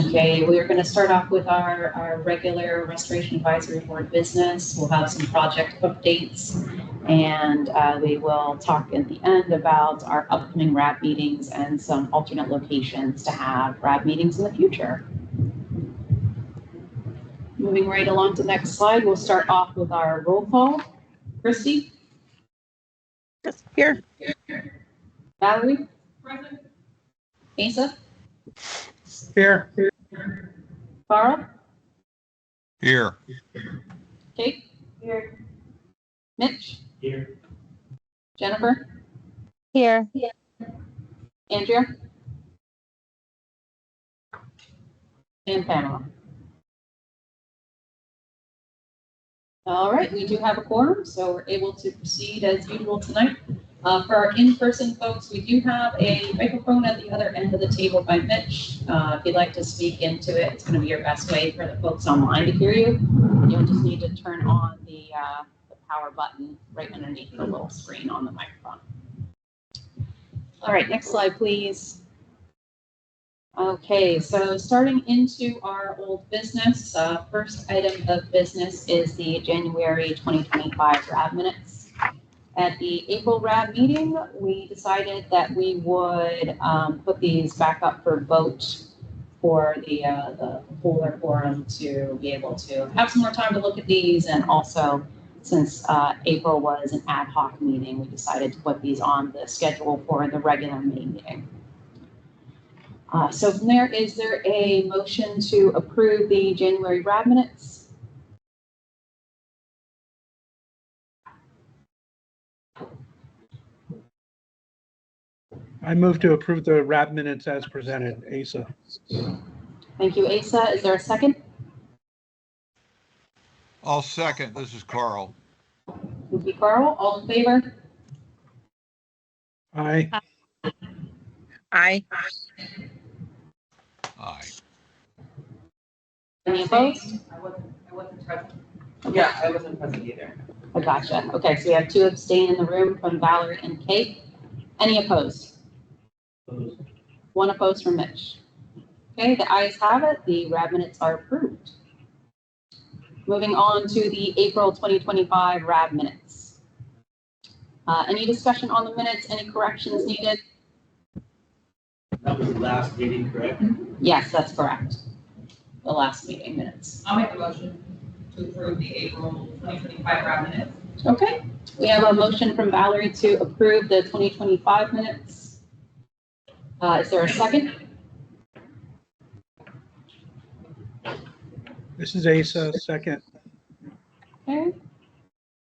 Okay, we are going to start off with our regular Restoration Advisory Board business. We'll have some project updates, and we will talk at the end about our upcoming RAB meetings and some alternate locations to have RAB meetings in the future. Moving right along to the next slide, we'll start off with our roll call. Christy? Here. Valerie? Present. Asa? Here. Carl? Here. Kate? Here. Mitch? Here. Jennifer? Here. Andrea? And Pamela. All right, we do have a quorum, so we're able to proceed as usual tonight. For our in-person folks, we do have a microphone at the other end of the table by Mitch. If you'd like to speak into it, it's going to be your best way for the folks online to hear you. You'll just need to turn on the power button right underneath the little screen on the microphone. All right, next slide, please. Okay, so starting into our old business, first item of business is the January 2025 RAB minutes. At the April RAB meeting, we decided that we would put these back up for vote for the fuller forum to be able to have some more time to look at these, and also since April was an ad hoc meeting, we decided to put these on the schedule for the regular May meeting. So from there, is there a motion to approve the January RAB minutes? I move to approve the RAB minutes as presented. Asa. Thank you, Asa. Is there a second? I'll second. This is Carl. Thank you, Carl. All in favor? Aye. Aye. Aye. Any opposed? I wasn't present. Yeah, I wasn't present either. I gotcha. Okay, so we have 2 abstain in the room from Valerie and Kate. Any opposed? 1 opposed from Mitch. Okay, the ayes have it. The RAB minutes are approved. Moving on to the April 2025 RAB minutes. Any discussion on the minutes? Any corrections needed? That was the last meeting, correct? Yes, that's correct. The last meeting minutes. I'll make a motion to approve the April 2025 RAB minutes. Okay, we have a motion from Valerie to approve the 2025 minutes. Is there a second? This is Asa, second. Okay.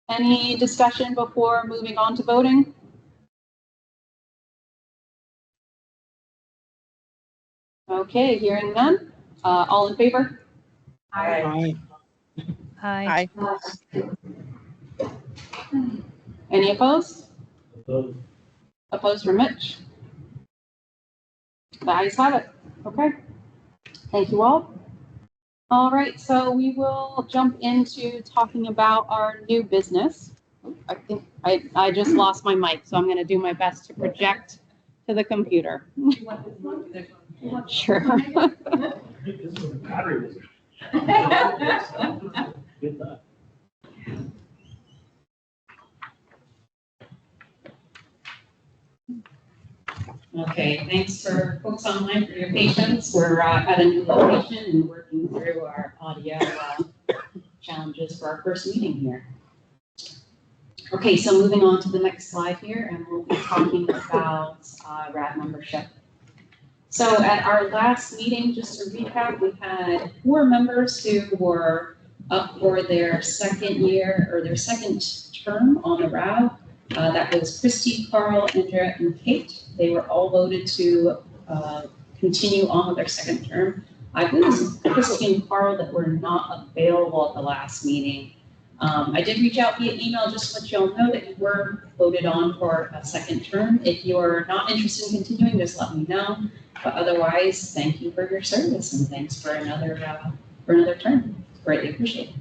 Any discussion before moving on to voting? Okay, hearing none. All in favor? Aye. Aye. Any opposed? Opposed from Mitch? The ayes have it. Okay. Thank you all. All right, so we will jump into talking about our new business. I think I just lost my mic, so I'm going to do my best to project to the computer. Sure. This was a battery wizard. Good luck. Okay, thanks for folks online for your patience. We're at a new location and working through our audio challenges for our first meeting here. Okay, so moving on to the next slide here, and we'll be talking about RAB membership. So at our last meeting, just to recap, we had 4 members who were up for their second year or their second term on the RAB. That was Christy, Carl, Andrea, and Kate. They were all voted to continue on with their second term. I believe it was Christy and Carl that were not available at the last meeting. I did reach out via email just to let you all know that you were voted on for a second term. If you're not interested in continuing, just let me know. But otherwise, thank you for your service and thanks for another term. Greatly appreciated.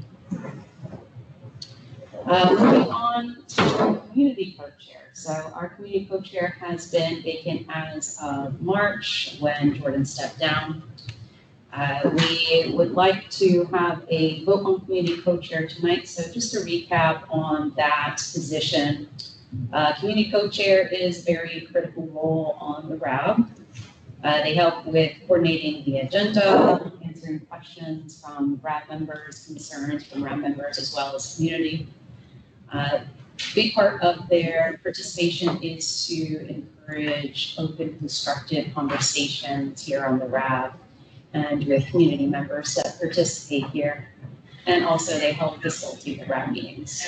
Moving on to community co-chair. So our community co-chair has been vacant as of March when Jordan stepped down. We would like to have a vote on community co-chair tonight. So just to recap on that position, community co-chair is a very critical role on the RAB. They help with coordinating the agenda, answering questions from RAB members, concerns from RAB members, as well as community. Big part of their participation is to encourage open, constructive conversations here on the RAB and with community members that participate here. And also they help facilitate the RAB meetings.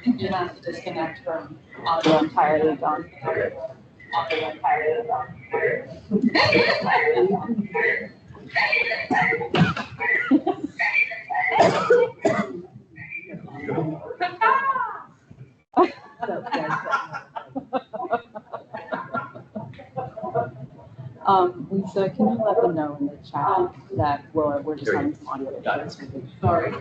You have to disconnect from audio entirely, Don. Audio entirely, Don. Lisa, can you let them know in the chat that we're just having some audio issues? Sorry.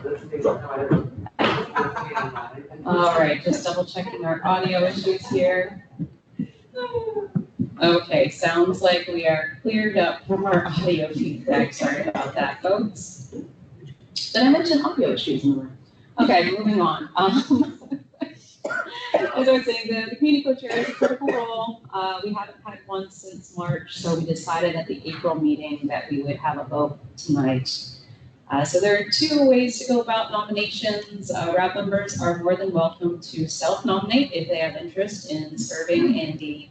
All right, just double checking our audio issues here. Okay, sounds like we are cleared up from our audio feedback. Sorry about that, folks. Did I mention audio issues in the room? Okay, moving on. As I was saying, the community co-chair is a critical role. We haven't had one since March, so we decided at the April meeting that we would have a vote tonight. So there are two ways to go about nominations. RAB members are more than welcome to self-nominate if they have interest in serving in the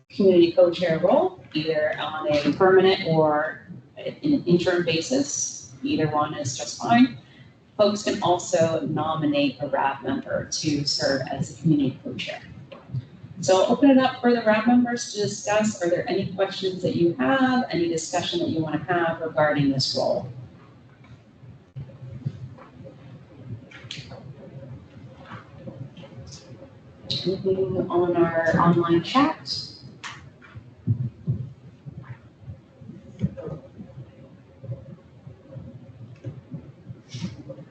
community co-chair role, either on a permanent or an interim basis. Either one is just fine. Folks can also nominate a RAB member to serve as the community co-chair. So I'll open it up for the RAB members to discuss. Are there any questions that you have, any discussion that you want to have regarding this role? Anything on our online chat?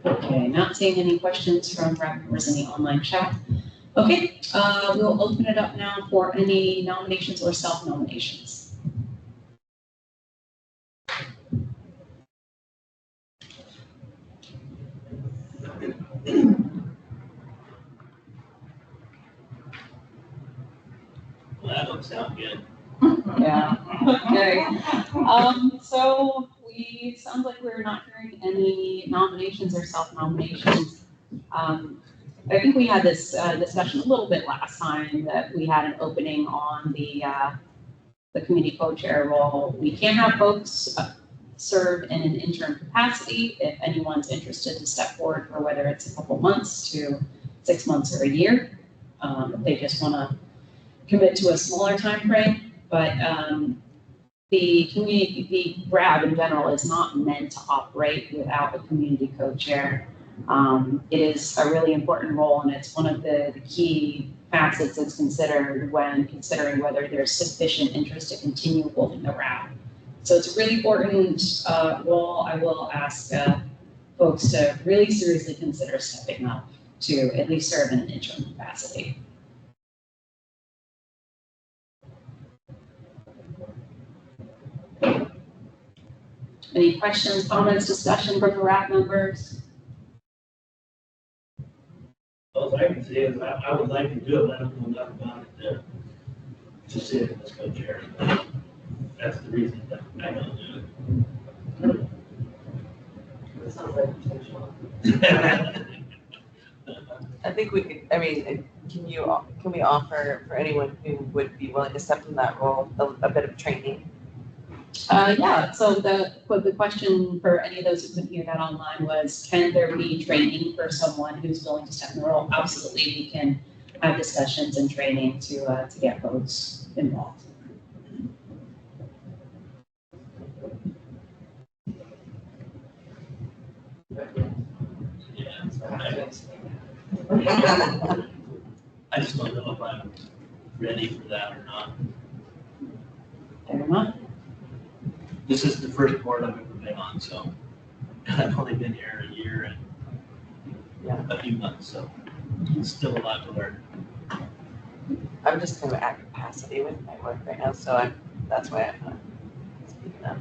Okay, not seeing any questions from RAB members in the online chat. Okay, we'll open it up now for any nominations or self-nominations. Well, that don't sound good. Yeah, okay. So sounds like we're not hearing any nominations or self-nominations. I think we had this discussion a little bit last time that we had an opening on the community co-chair role. We can have folks serve in an interim capacity if anyone's interested to step forward for whether it's a couple months to 6 months or a year. If they just want to commit to a smaller time frame, but the RAB in general is not meant to operate without a community co-chair. It is a really important role, and it's one of the key facets that's considered when considering whether there's sufficient interest to continue holding the RAB. So it's a really important role. I will ask folks to really seriously consider stepping up to at least serve in an interim capacity. Any questions, comments, discussion from the RAB members? All I can say is I would like to do it, but I don't know enough about it to sit in this co-chair. That's the reason that I don't do it. That sounds like potential. I think we could, I mean, can we offer for anyone who would be willing to step in that role, a bit of training? Yeah, so the question for any of those who couldn't hear that online was, can there be training for someone who's willing to step in the role? Absolutely, we can have discussions and training to get folks involved. I just don't know if I'm ready for that or not. Fair enough. This is the first board I've ever been on, so I've only been here a year and a few months, so. It's still a lot to learn. I'm just kind of at capacity with my work right now, so that's why I'm not speaking up.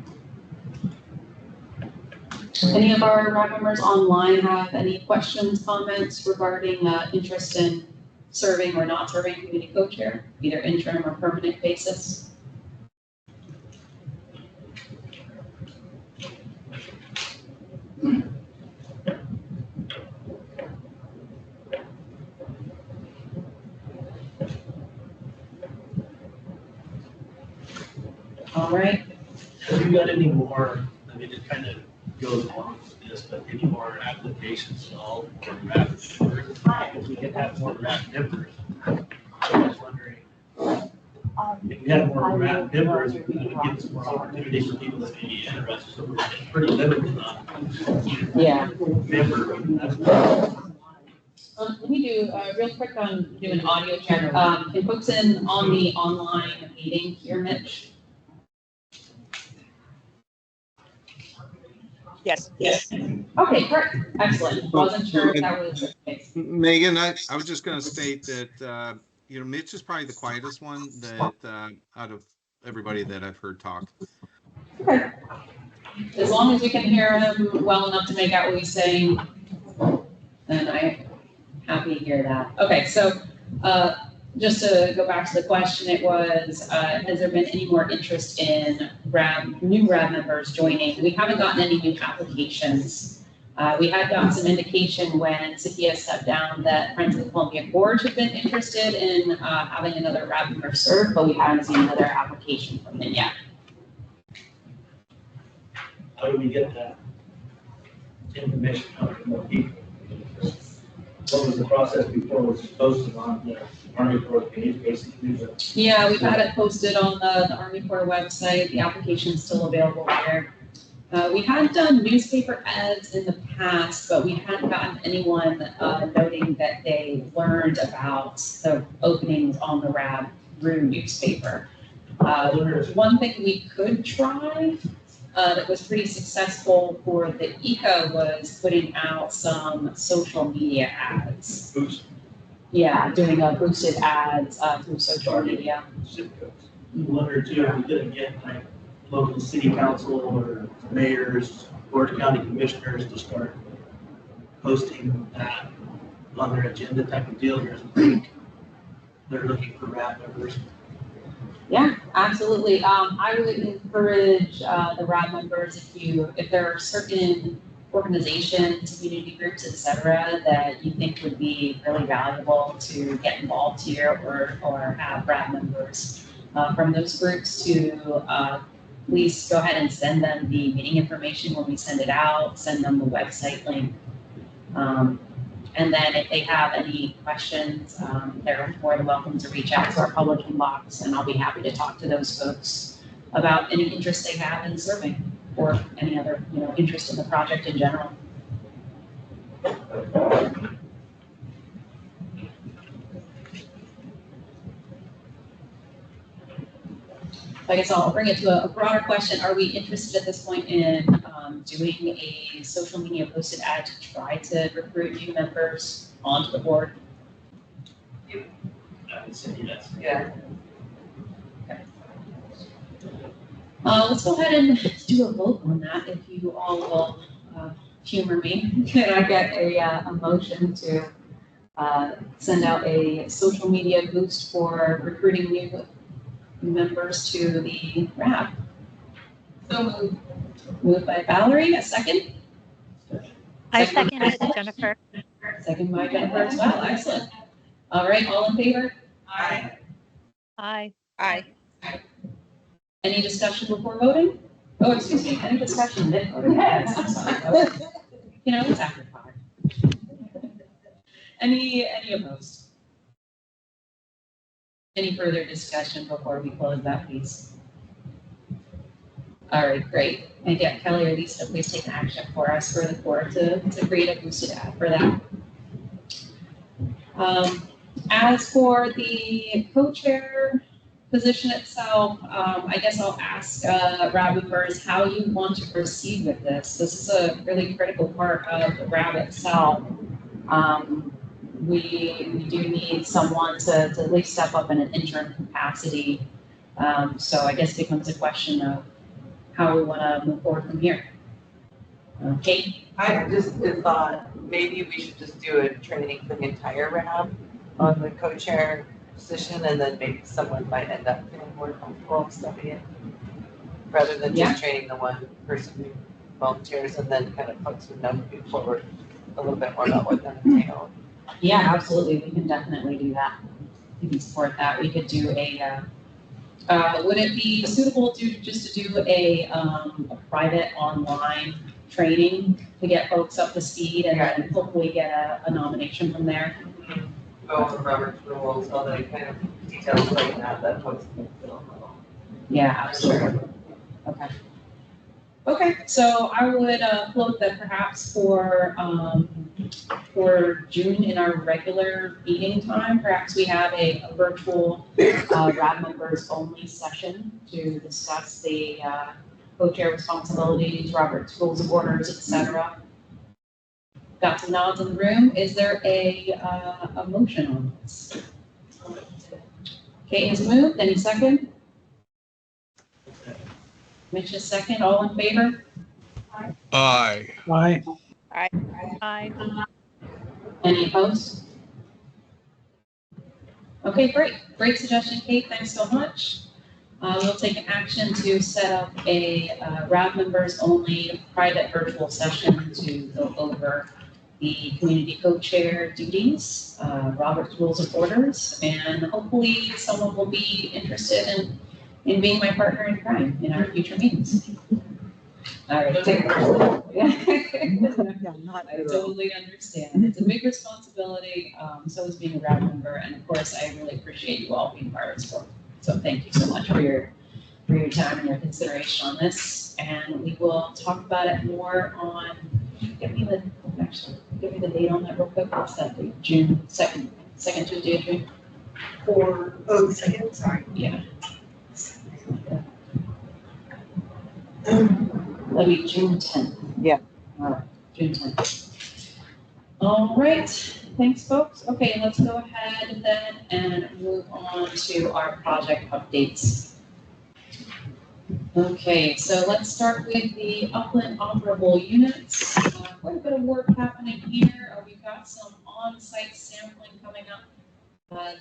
Any of our RAB members online have any questions, comments regarding interest in serving or not serving community co-chair, either interim or permanent basis? All right. Have you got any more, I mean, it kind of goes along with this, but any more applications at all for RAP members? If we could have more RAP members. I was wondering, if we had more RAP members, it would give us more opportunities for people that may be interested. So we're pretty limited on Yeah. member. That's Let me do, real quick do an audio check. Can folks in on the online meeting hear Mitch? Yes. Okay, great, excellent. Wasn't sure if that was the case. Megan, I was just going to state that, Mitch is probably the quietest one that out of everybody that I've heard talk. Okay. As long as we can hear him well enough to make out what he's saying, then I'm happy to hear that. Okay, so just to go back to the question, it was, has there been any more interest in new RAB members joining? We haven't gotten any new applications. We had gotten some indication when Sophia stepped down that Friends of the Columbia Gorge had been interested in having another RAB member serve, but we haven't seen another application from them yet. How do we get that information out to more people? What was the process before it was posted on the Army Corps page, basically? Yeah, we've had it posted on the Army Corps website. The application's still available there. We had done newspaper ads in the past, but we hadn't gotten anyone noting that they learned about the openings on the RAB through newspaper. One thing we could try that was pretty successful for the ECO was putting out some social media ads. Oops. Yeah, doing boosted ads through social media. One or two, we didn't get like local city council or mayors, board of county commissioners to start posting that on their agenda type of deal. Here's a link. They're looking for RAB members. Yeah, absolutely. I would encourage the RAB members, if there are certain organizations, community groups, et cetera, that you think would be really valuable to get involved here or have RAB members from those groups to please go ahead and send them the meeting information when we send it out, send them the website link. And then if they have any questions, they're more than welcome to reach out to our public inbox, and I'll be happy to talk to those folks about any interest they have in serving or any other, interest in the project in general. I guess I'll bring it to a broader question. Are we interested at this point in doing a social media posted ad to try to recruit new members onto the board? I would say yes. Yeah. Let's go ahead and do a vote on that, if you all will humor me. Can I get a motion to send out a social media boost for recruiting new members to the RAB? So moved. Moved by Valerie, a second? I second it, Jennifer. Second by Jennifer as well, excellent. All right, all in favor? Aye. Aye. Aye. Any discussion before voting? Oh, excuse me, any discussion before voting? Yes, I'm sorry. It's after 5. Any opposed? Any further discussion before we close that piece? All right, great. And yeah, Kelly or Lisa, please take action for us for the board to create a boosted ad for that. As for the co-chair position itself, I guess I'll ask RAB members how you want to proceed with this. This is a really critical part of the RAB itself. we do need someone to at least step up in an interim capacity. So I guess it becomes a question of how we want to move forward from here. Kate? I just thought maybe we should just do a training for the entire RAB on the co-chair position, and then maybe someone might end up feeling more comfortable stepping in, rather than just training the one person who volunteers, and then kind of folks who know moving forward a little bit more about what that entails. Yeah, absolutely. We can definitely do that. We can support that. We could do would it be suitable to do a private online training to get folks up to speed and then hopefully get a nomination from there? Go over Robert's rules, all the kind of details like that folks can feel. Yeah, absolutely. Okay. Okay, so I would float that perhaps for June in our regular meeting time, perhaps we have a virtual RAD members only session to discuss the co-chair responsibilities, Robert's rules of orders, etc. Got some nods in the room. Is there a motion on this? Kate has moved. Any second? Mitch is second. All in favor? Aye. Aye. Aye. Any opposed? Okay, great. Great suggestion, Kate. Thanks so much. We'll take an action to set up a RAB members only private virtual session to go over the community co-chair duties, Robert's rules of orders, and hopefully someone will be interested in being my partner in crime in our future meetings. All right, take it. I totally understand. It's a big responsibility. So is being a RAB member, and of course, I really appreciate you all being part of this program. So thank you so much for your time and your consideration on this. And we will talk about it more on. Give me the date on that real quick. What's that date? June 2nd, second Tuesday of June. The second, sorry. Yeah. That'll be June 10th. Yeah. All right, June 10th. All right, thanks, folks. Okay, let's go ahead then and move on to our project updates. Okay, so let's start with the upland operable units. Quite a bit of work happening here. We've got some on-site sampling coming up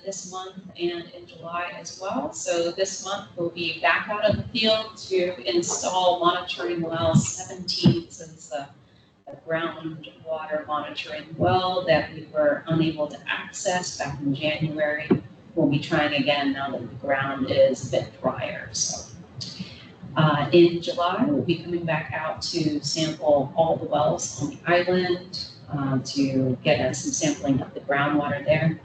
this month and in July as well. So this month we'll be back out in the field to install monitoring well 17. So it's a groundwater monitoring well that we were unable to access back in January. We'll be trying again now that the ground is a bit drier. So in July, we'll be coming back out to sample all the wells on the island to get some sampling of the groundwater there.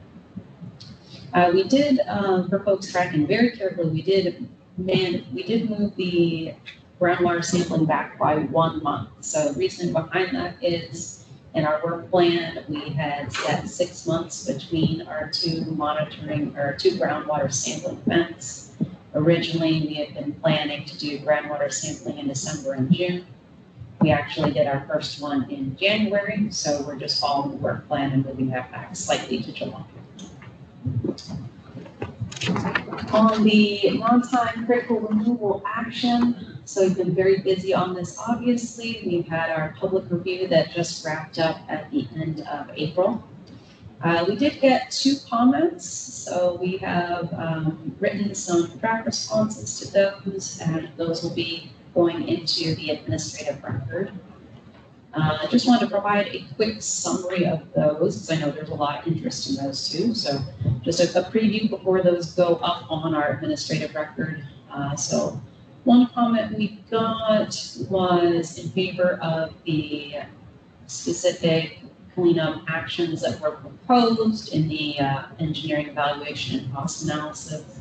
We did, for folks tracking very carefully, we did move the groundwater sampling back by 1 month. So the reason behind that is in our work plan, we had set 6 months between our two groundwater sampling events. Originally, we had been planning to do groundwater sampling in December and June. We actually did our first one in January, so we're just following the work plan and moving that back slightly to July. On the non-time critical removal action, so we've been very busy on this, obviously. We've had our public review that just wrapped up at the end of April. We did get 2 comments, so we have written some draft responses to those, and those will be going into the administrative record. I just wanted to provide a quick summary of those, because I know there's a lot of interest in those too. So just a preview before those go up on our administrative record. So one comment we got was in favor of the specific cleanup actions that were proposed in the engineering evaluation and cost analysis.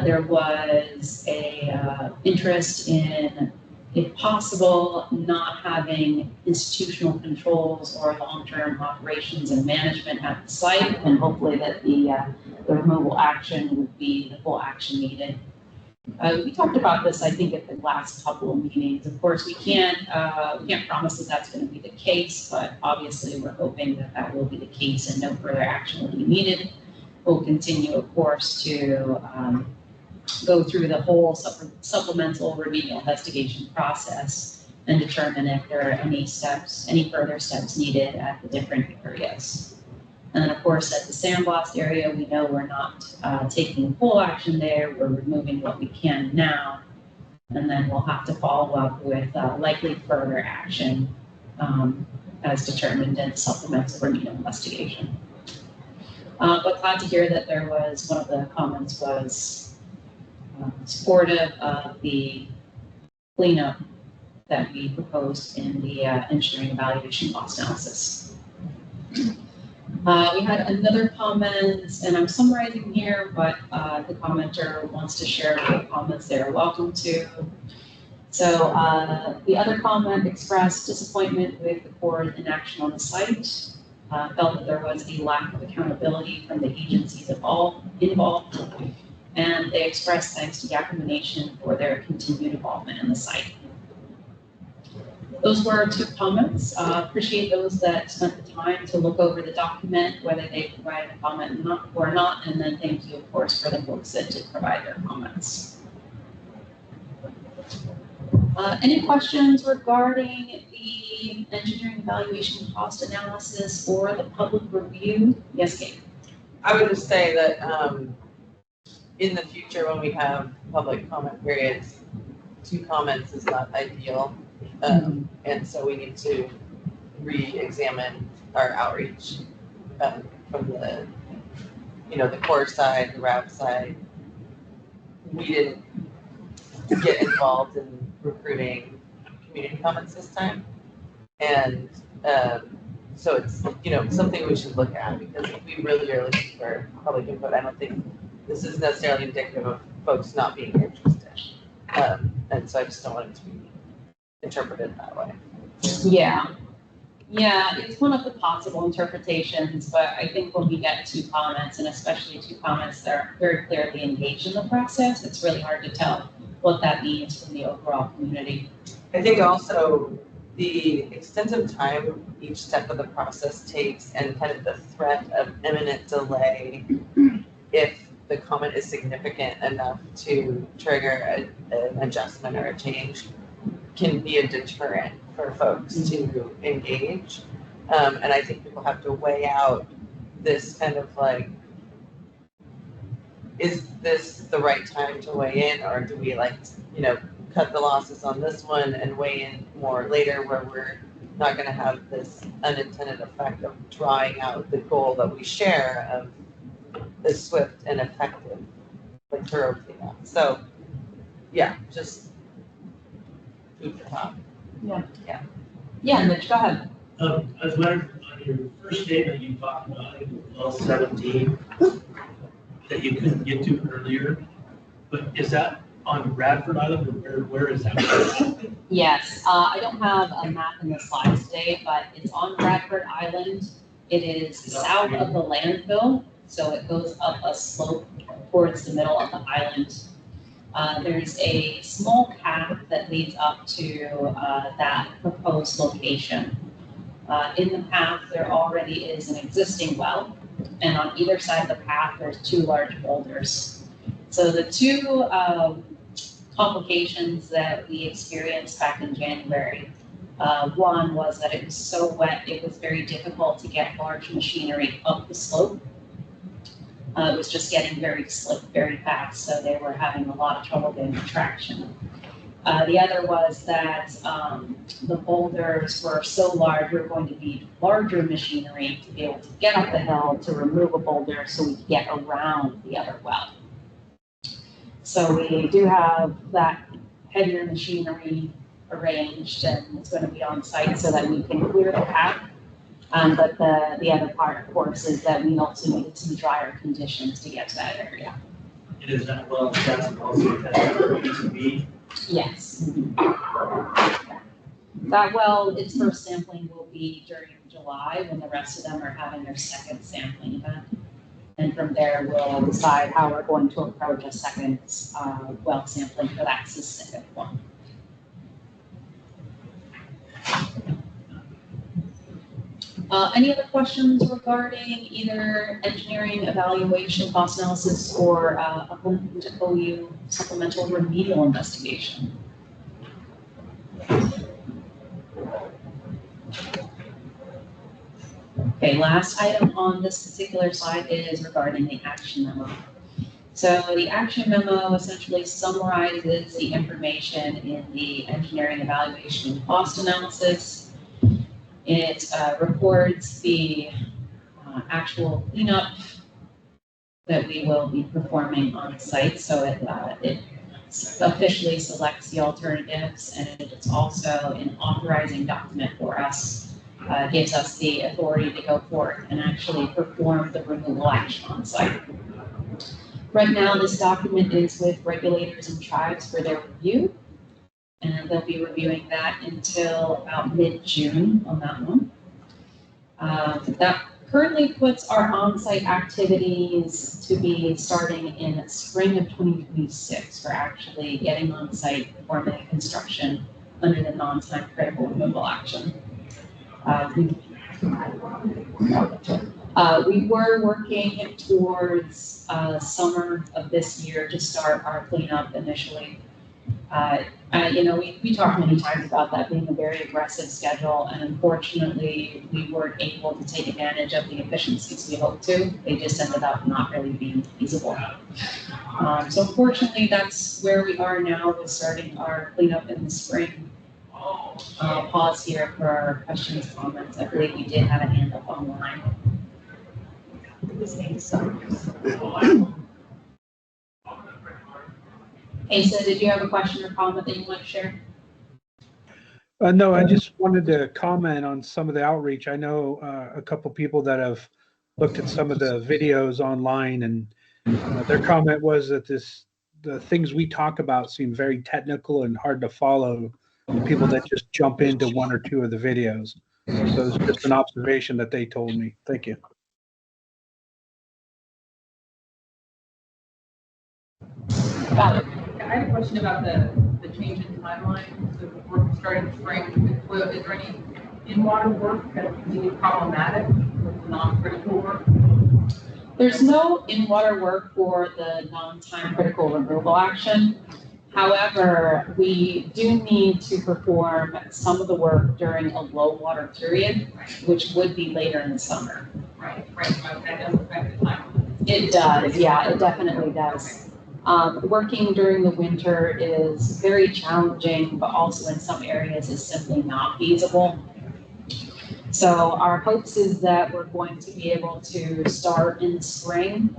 There was a interest in, if possible, not having institutional controls or long-term operations and management at the site, and hopefully that the removal action would be the full action needed. We talked about this, I think, at the last couple of meetings. Of course, we can't promise that that's going to be the case, but obviously we're hoping that that will be the case and no further action will be needed. We'll continue, of course, to go through the whole supplemental remedial investigation process and determine if there are any further steps needed at the different areas. And then, of course, at the sandblast area, we know we're not taking full action there. We're removing what we can now. And then we'll have to follow up with likely further action as determined in the supplemental remedial investigation. But glad to hear that there was, one of the comments was supportive of the cleanup that we proposed in the engineering evaluation cost analysis. We had another comment, and I'm summarizing here, but the commenter wants to share the comments they're welcome to. So the other comment expressed disappointment with the Corps' inaction on the site, felt that there was a lack of accountability from the agencies involved, and they expressed thanks to Yakima Nation for their continued involvement in the site. Those were 2 comments. Appreciate those that spent the time to look over the document, whether they provided a comment or not, and then thank you, of course, for the folks that did provide their comments. Any questions regarding the engineering evaluation cost analysis or the public review? Yes, Kate. I would just say that in the future, when we have public comment periods, 2 comments is not ideal. And so we need to re-examine our outreach from the, the core side, the RAB side. We didn't get involved in recruiting community comments this time. And so it's, something we should look at, because if we really are looking for public input, I don't think this is necessarily indicative of folks not being interested. And so I just don't want it to be interpreted that way. Yeah, it's one of the possible interpretations, but I think when we get 2 comments, and especially 2 comments that are very clearly engaged in the process, it's really hard to tell what that means from the overall community. I think also the extensive time each step of the process takes, and kind of the threat of imminent delay if the comment is significant enough to trigger an adjustment or a change, can be a deterrent for folks to engage. And I think people have to weigh out this kind of like, is this the right time to weigh in, or do we cut the losses on this one and weigh in more later, where we're not going to have this unintended effect of drawing out the goal that we share of the swift and effective, thorough cleanup. So yeah, just food for thought. Yeah, Mitch, go ahead. I was wondering, on your first statement, you talked about, I think it was well 17, that you couldn't get to earlier, but is that on Bradford Island, or where is that? Yes, I don't have a map in the slides today, but it's on Bradford Island. It is south of the landfill, so it goes up a slope towards the middle of the island. There's a small path that leads up to that proposed location. In the path, there already is an existing well, and on either side of the path, there's 2 large boulders. So the 2 complications that we experienced back in January, one was that it was so wet, it was very difficult to get large machinery up the slope. It was just getting very slick very fast, so they were having a lot of trouble getting traction. The other was that the boulders were so large, we were going to need larger machinery to be able to get up the hill to remove a boulder so we could get around the other well. So we do have that heavier machinery arranged, and it's going to be on site so that we can clear the path. But the other part, of course, is that we also need some drier conditions to get to that area. It is that well, that's also PCB. Yes. That well, its first sampling will be during July, when the rest of them are having their second sampling event. And from there, we'll decide how we're going to approach a second well sampling for that specific one. Any other questions regarding either engineering evaluation, cost analysis, or a OU supplemental remedial investigation? Okay, last item on this particular slide is regarding the action memo. So the action memo essentially summarizes the information in the engineering evaluation and cost analysis. It records the actual cleanup that we will be performing on site. So it officially selects the alternatives, and it's also an authorizing document for us. Gives us the authority to go forth and actually perform the removal action on site. Right now, this document is with regulators and tribes for their review, and they'll be reviewing that until about mid-June on that one. That currently puts our on-site activities to be starting in spring of 2026 for actually getting on site, performing construction under the non-time critical removal action. We were working towards summer of this year to start our cleanup initially. We talked many times about that being a very aggressive schedule, and unfortunately, we weren't able to take advantage of the efficiencies we hoped to. They just ended up not really being feasible. So unfortunately, that's where we are now with starting our cleanup in the spring. I'll pause here for questions, comments. I believe we did have a hand up online. Asa, did you have a question or comment that you want to share? No, I just wanted to comment on some of the outreach. I know a couple people that have looked at some of the videos online, and their comment was that the things we talk about seem very technical and hard to follow. People that just jump into one or two of the videos. So it's just an observation that they told me. Thank you. Got it. I have a question about the change in timeline. So we're starting spring. Is there any in-water work that would be problematic with the non-critical work? There's no in-water work for the non-time critical removal action. However, we do need to perform some of the work during a low water period, which would be later in the summer. Right. So that does affect the timeline. It does, yeah, it definitely does. Working during the winter is very challenging, but also in some areas is simply not feasible. So our hopes is that we're going to be able to start in the spring.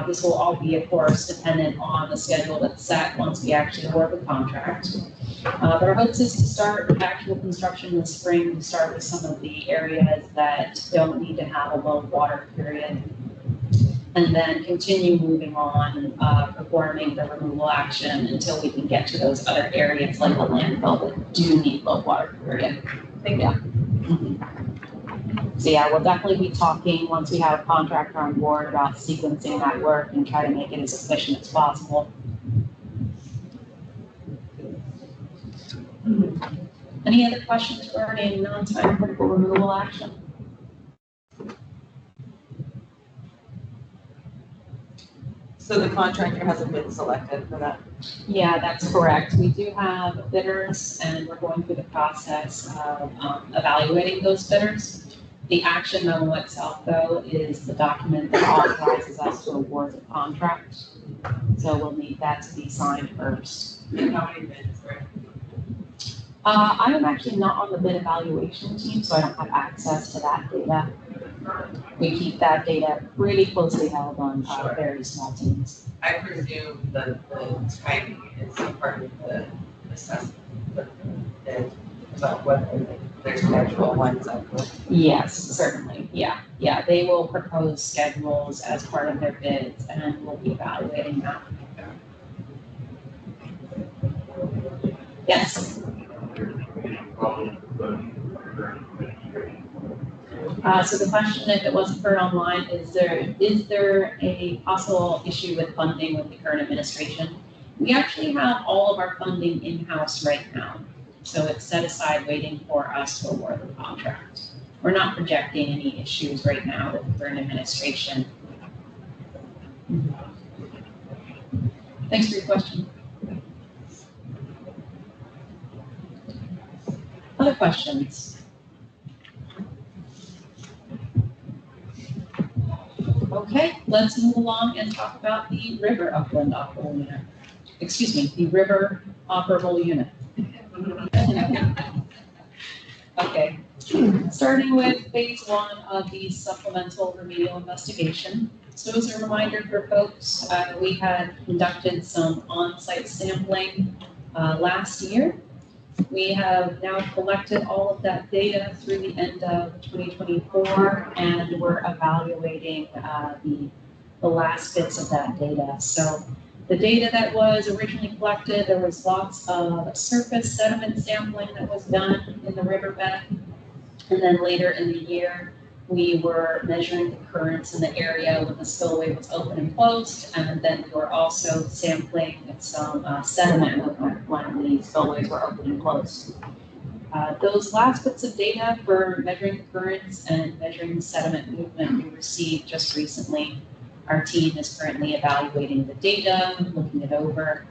This will all be, of course, dependent on the schedule that's set once we actually award the contract. But our hopes is to start actual construction in the spring, to start with some of the areas that don't need to have a low water period, and then continue moving on, performing the removal action until we can get to those other areas like the landfill that do need low water period. Yeah. So yeah, we'll definitely be talking once we have a contractor on board about sequencing that work and try to make it as efficient as possible. Any other questions regarding non-time critical removal action? So the contractor hasn't been selected for that? Yeah, that's correct. We do have bidders, and we're going through the process of evaluating those bidders. The action memo itself, though, is the document that authorizes us to award the contract. So we'll need that to be signed first. And how many bids, right? I am actually not on the bid evaluation team, so I don't have access to that data. We keep that data pretty closely held on very small teams. I presume that the timing is part of the assessment, about whether there's schedule lines up. Yes, certainly. Yeah. They will propose schedules as part of their bids, and we'll be evaluating that. Yes. So the question, if it wasn't heard online, is there a possible issue with funding with the current administration? We actually have all of our funding in-house right now. So it's set aside waiting for us to award the contract. We're not projecting any issues right now with the current administration. Thanks for your question. Other questions? Okay, let's move along and talk about the river upland operable unit. Excuse me, the river operable unit. Okay, starting with phase 1 of the supplemental remedial investigation. So as a reminder for folks, we had conducted some on-site sampling last year. We have now collected all of that data through the end of 2024, and we're evaluating the last bits of that data. So the data that was originally collected, there was lots of surface sediment sampling that was done in the riverbed. And then later in the year, we were measuring the currents in the area when the spillway was open and closed. And then we were also sampling some sediment movement when the spillways were open and closed. Those last bits of data for measuring the currents and measuring the sediment movement we received just recently. Our team is currently evaluating the data, looking it over.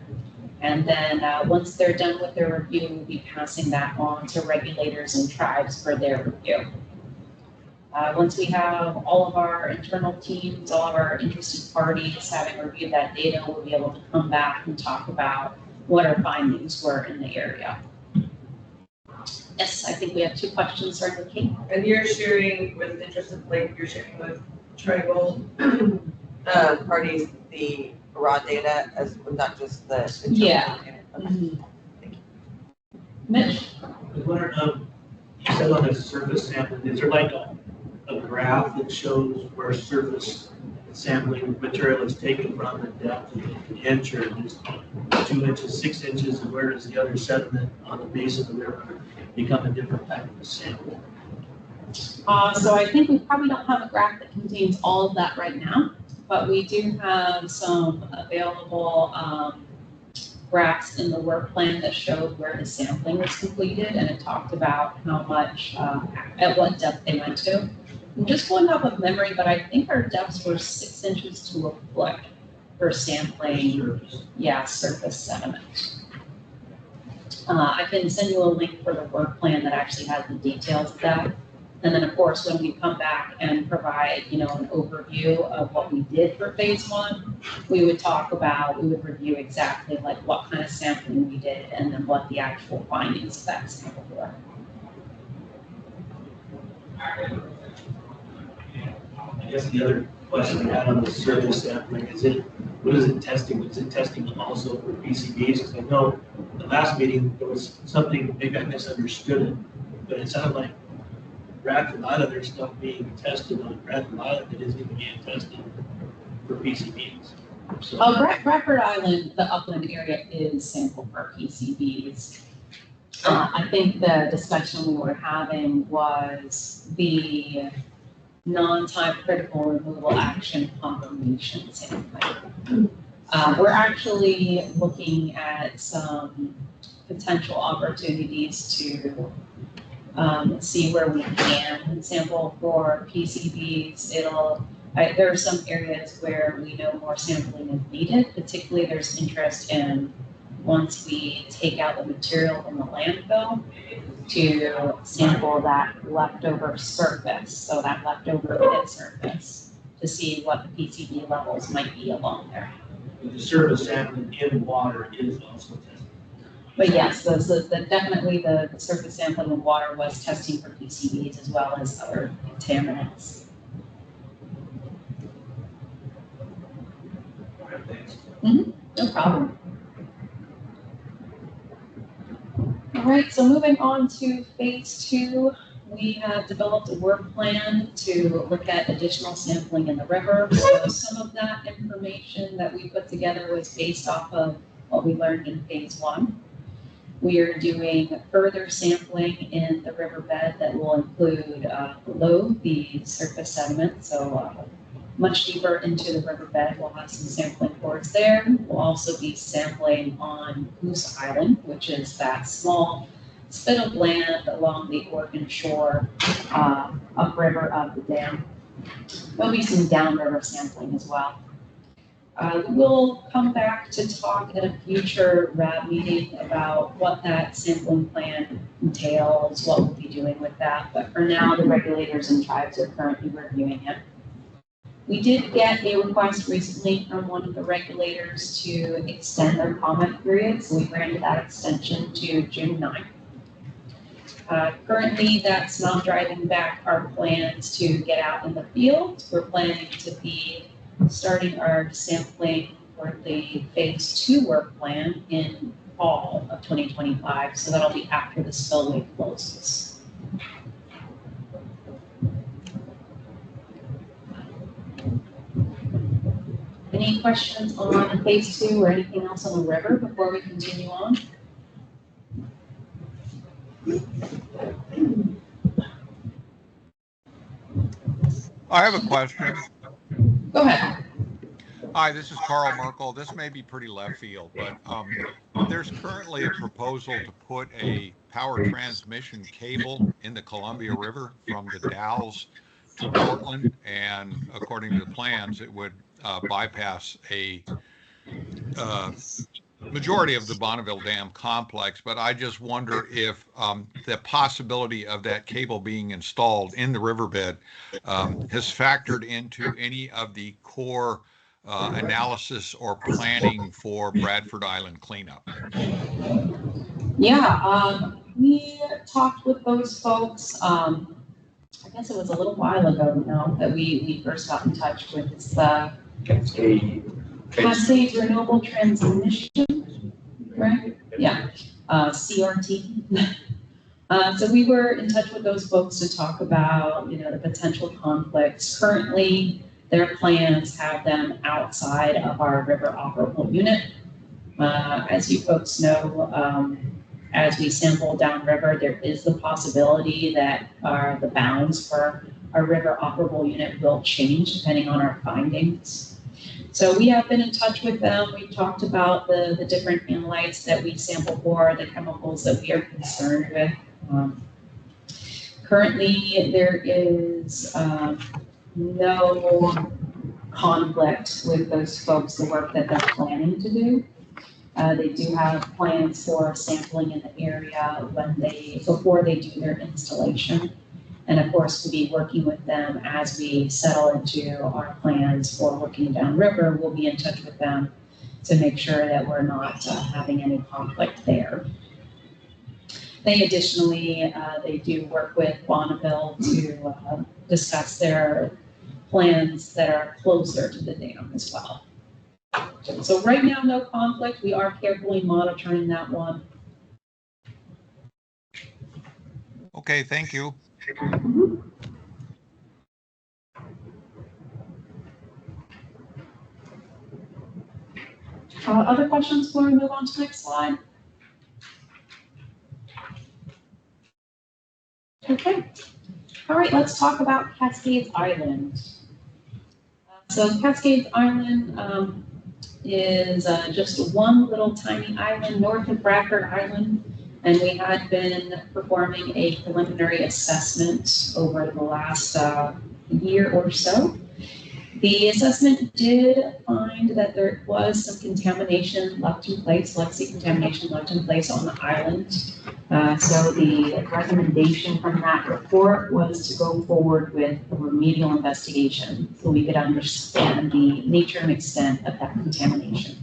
And then once they're done with their review, we'll be passing that on to regulators and tribes for their review. Once we have all of our internal teams, all of our interested parties having reviewed that data, we'll be able to come back and talk about what our findings were in the area. Yes, I think we have 2 questions starting with Kate. And you're sharing with interested, like you're sharing with tribal parties the raw data as not just the Yeah. data. Mm-hmm. Mitch? You said on the surface sampling, is there like a graph that shows where surface sampling material is taken from, the depth of an inch or just 2 inches, 6 inches, and where does the other sediment on the base of the river become a different type of sample? So I think we probably don't have a graph that contains all of that right now, but we do have some available graphs in the work plan that showed where the sampling was completed, and it talked about how much, at what depth they went to. I'm just going off of memory, but I think our depths were 6 inches to a foot for sampling, surface sediment. I can send you a link for the work plan that actually has the details of that. And then, of course, when we come back and provide, an overview of what we did for phase 1, we would review exactly like what kind of sampling we did and then what the actual findings of that sample were. I guess the other question I had on the surface sampling what is it testing? Is it testing also for PCBs? Because I know the last meeting there was something, maybe I misunderstood it, but it sounded like Bradford Island, there's stuff being tested on Bradford Island that isn't even being tested for PCBs. So, Bradford Island, the upland area is sampled for PCBs. I think the discussion we were having was the non-time critical removal action confirmation sampling. We're actually looking at some potential opportunities to see where we can sample for PCBs. There are some areas where we know more sampling is needed, particularly there's interest in once we take out the material in the landfill to sample that leftover surface, so that leftover pit surface, to see what the PCB levels might be along there. the surface sampling in water is also tested. But yes, definitely the surface sampling in water was testing for PCBs as well as other contaminants. No problem. All right, so moving on to phase 2, we have developed a work plan to look at additional sampling in the river. So some of that information that we put together was based off of what we learned in phase 1. We are doing further sampling in the riverbed that will include below the surface sediment, so much deeper into the riverbed. We'll have some sampling cores there. We'll also be sampling on Goose Island, which is that small spit of land along the Oregon shore, upriver of the dam. There'll be some downriver sampling as well. We'll come back to talk at a future RAB meeting about what that sampling plan entails, what we'll be doing with that. But for now, the regulators and tribes are currently reviewing it. We did get a request recently from one of the regulators to extend their comment period, so we granted that extension to June 9th. Currently, that's not driving back our plans to get out in the field. We're planning to be starting our sampling for the phase 2 work plan in fall of 2025, so that'll be after the spillway closes. Any questions on phase 2 or anything else on the river before we continue on? I have a question. Go ahead. Hi, this is Carl Merkel. This may be pretty left field, but there's currently a proposal to put a power transmission cable in the Columbia River from the Dalles to Portland, and according to the plans, it would bypass a majority of the Bonneville Dam complex. But I just wonder if the possibility of that cable being installed in the riverbed has factored into any of the core analysis or planning for Bradford Island cleanup. Yeah, we talked with those folks. I guess it was a little while ago now that we first got in touch with this Cascade Renewable Transmission, right? Yeah, CRT. So we were in touch with those folks to talk about, the potential conflicts. Currently, their plans have them outside of our river operable unit. As you folks know, as we sample downriver, there is the possibility that the bounds for our river operable unit will change depending on our findings. So we have been in touch with them. We've talked about the different analytes that we sample for, the chemicals that we are concerned with. Currently, there is no conflict with those folks, the work that they're planning to do. They do have plans for sampling in the area before they do their installation. And of course, to be working with them as we settle into our plans for working downriver. We'll be in touch with them to make sure that we're not having any conflict there. They additionally, they do work with Bonneville to discuss their plans that are closer to the dam as well. So right now, no conflict. We are carefully monitoring that one. Okay, thank you. Other questions before we move on to the next slide? Okay. All right, let's talk about Cascades Island. So Cascades Island is just one little tiny island north of Bradford Island, and we had been performing a preliminary assessment over the last year or so. The assessment did find that there was some contamination left in place, legacy contamination left in place on the island. So the recommendation from that report was to go forward with a remedial investigation so we could understand the nature and extent of that contamination.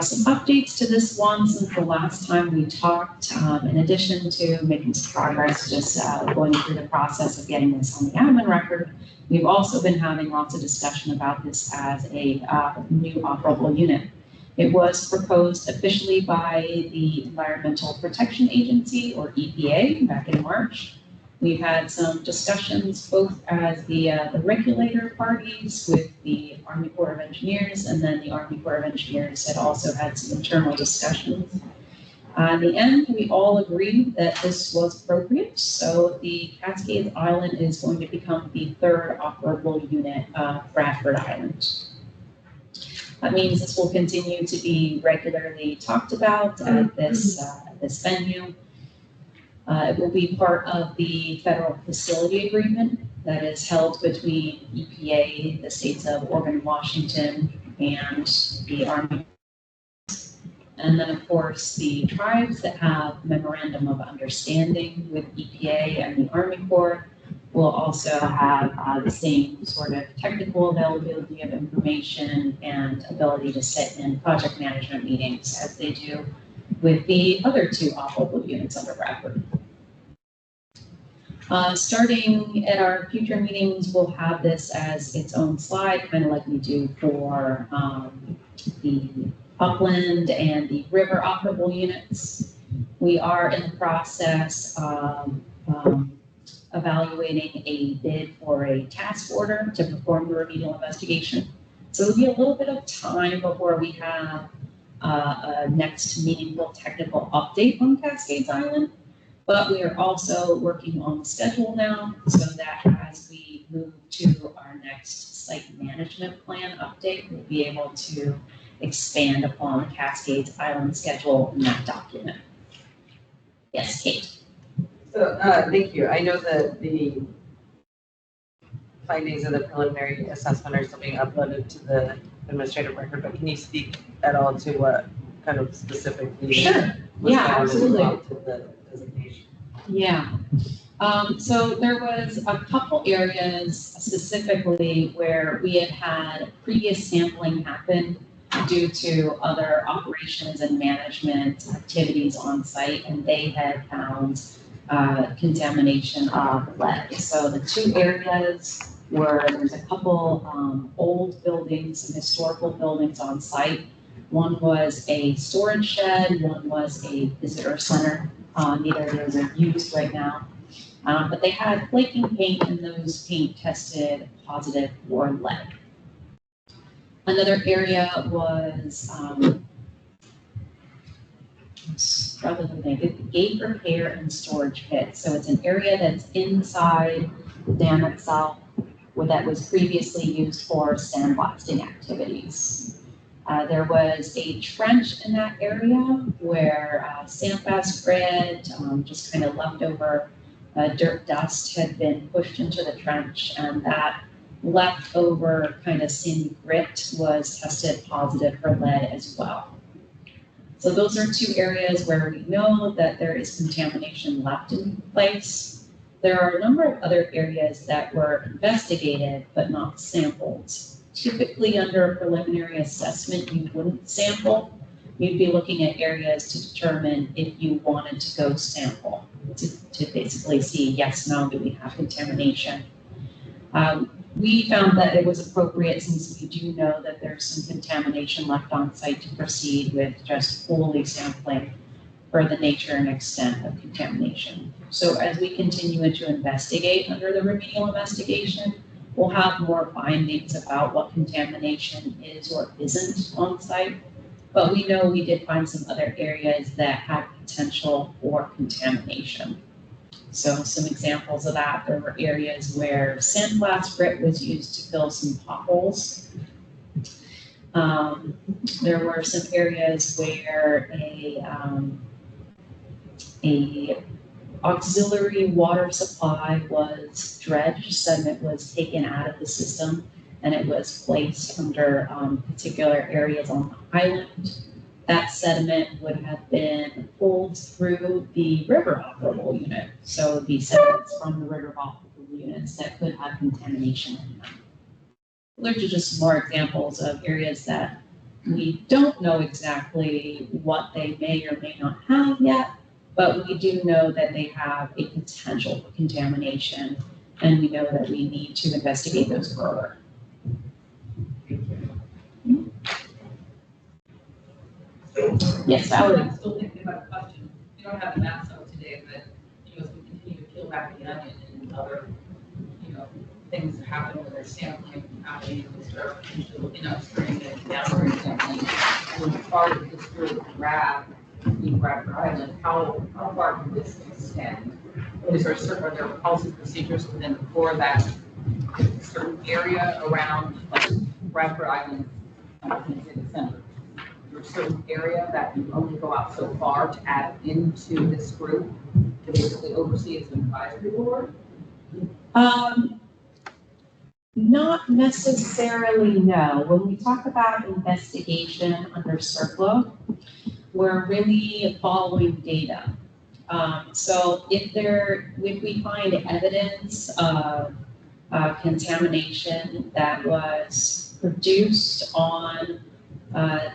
Some updates to this one since the last time we talked, in addition to making some progress, just going through the process of getting this on the admin record, we've also been having lots of discussion about this as a new operable unit. It was proposed officially by the Environmental Protection Agency, or EPA, back in March. We've had some discussions both as the regulator parties with the Army Corps of Engineers, and then the Army Corps of Engineers had also had some internal discussions. In the end, we all agreed that this was appropriate, so the Cascades Island is going to become the third operable unit of Bradford Island. That means this will continue to be regularly talked about at this venue. It will be part of the federal facility agreement that is held between EPA, the states of Oregon and Washington, and the Army. And then, of course, the tribes that have memorandum of understanding with EPA and the Army Corps will also have the same sort of technical availability of information and ability to sit in project management meetings as they do with the other two operable units under Bradford. Starting at our future meetings, we'll have this as its own slide, kind of like we do for the upland and the river operable units. We are in the process of evaluating a bid for a task order to perform the remedial investigation. So it'll be a little bit of time before we have a next meaningful technical update on Cascades Island. But we are also working on the schedule now so that as we move to our next site management plan update, we'll be able to expand upon the Cascades Island schedule in that document. Yes, Kate. So, thank you. I know that the findings of the preliminary assessment are still being uploaded to the administrative record, but can you speak at all to what kind of specifically? Sure. was Yeah, found absolutely. and brought to the designation? Yeah. So there was a couple areas specifically where we had had previous sampling happen due to other operations and management activities on site, and they had found contamination of lead. So the two areas were, there's a couple old buildings, some historical buildings on site. One was a storage shed, one was a visitor center. Neither of those are used right now. But they had flaking paint, and those paint tested positive for lead. Another area was the gate repair and storage pit. So it's an area that's inside the dam itself that was previously used for sandblasting activities. There was a trench in that area where sandblast grit, just kind of leftover dirt dust had been pushed into the trench, and that leftover kind of sandy grit was tested positive for lead as well. So those are two areas where we know that there is contamination left in place. There are a number of other areas that were investigated but not sampled. Typically under a preliminary assessment, you wouldn't sample. You'd be looking at areas to determine if you wanted to go sample, to basically see yes, no, do we have contamination. We found that it was appropriate, since we do know that there's some contamination left on site, to proceed with just fully sampling for the nature and extent of contamination. So as we continue to investigate under the remedial investigation, we'll have more findings about what contamination is or isn't on site. But we know we did find some other areas that had potential for contamination. So some examples of that, there were areas where sandblast grit was used to fill some potholes. There were some areas where a auxiliary water supply was dredged, sediment was taken out of the system, and it was placed under particular areas on the island. That sediment would have been pulled through the river operable unit. So the sediments from the river operable units that could have contamination in them. Those are just more examples of areas that we don't know exactly what they may or may not have yet, but we do know that they have a potential for contamination, and we know that we need to investigate those further. Yes, Valerie. I'm still thinking about a question. We don't have the maps out today, but, as we continue to peel back the onion and other, things that happen where there's sampling happening, we start looking upstream and downstream sampling. And part of this group grab in Bradford Island, how far can this extend? Is there are there policy procedures within for that certain area around like Bradford Island? I was going to say the center. There's a certain area that you only go out so far to add into this group to basically oversee as an advisory board? Not necessarily, no. When we talk about investigation under CERCLA, we're really following data. So if we find evidence of contamination that was produced on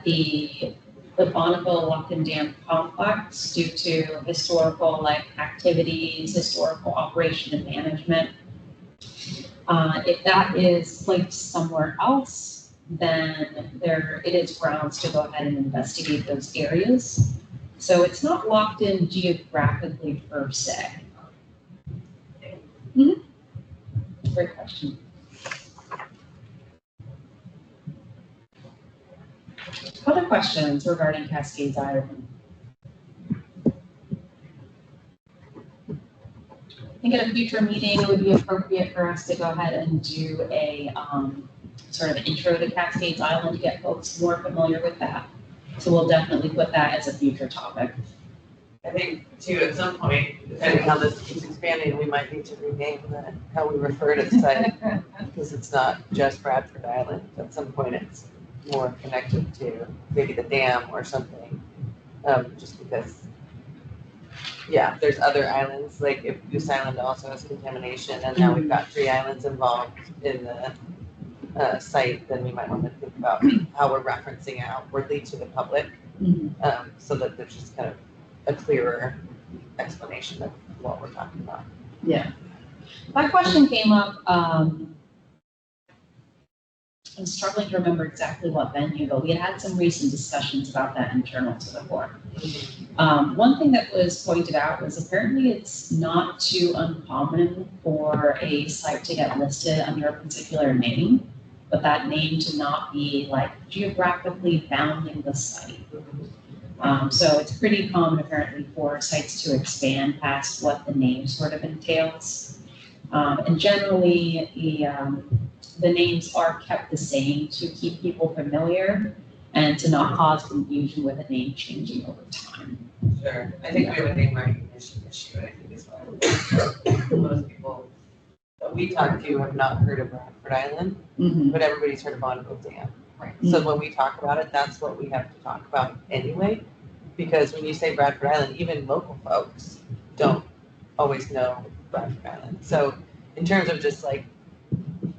the Bonneville-Luckin Dam complex due to historical activities, historical operation and management, if that is placed somewhere else, then it is grounds to go ahead and investigate those areas. So it's not locked in geographically per se. Great question. Other questions regarding Cascades Island? I think at a future meeting, it would be appropriate for us to go ahead and do a sort of intro to Cascades Island to get folks more familiar with that. So we'll definitely put that as a future topic. I think too, at some point, depending how this keeps expanding, we might need to rename how we refer to the site, because it's not just Bradford Island. At some point, it's more connected to maybe the dam or something, just because, yeah, there's other islands, like if Goose Island also has contamination, and now we've got 3 islands involved in the site, then we might want to think about how we're referencing outwardly to the public, so that there's just kind of a clearer explanation of what we're talking about. Yeah. That question came up, I'm struggling to remember exactly what venue, but we had some recent discussions about that internal to the board. One thing that was pointed out was apparently it's not too uncommon for a site to get listed under a particular name, but that name to not be geographically bounding the site. So it's pretty common apparently for sites to expand past what the name sort of entails. And generally the names are kept the same to keep people familiar and to not cause confusion with a name changing over time. Sure, I think we have a name recognition issue, I think as well. Most people that we talk to have not heard of Bradford Island, but everybody's heard of Bonneville Dam. Right. So when we talk about it, that's what we have to talk about anyway, because when you say Bradford Island, even local folks don't always know Bradford Island. So in terms of just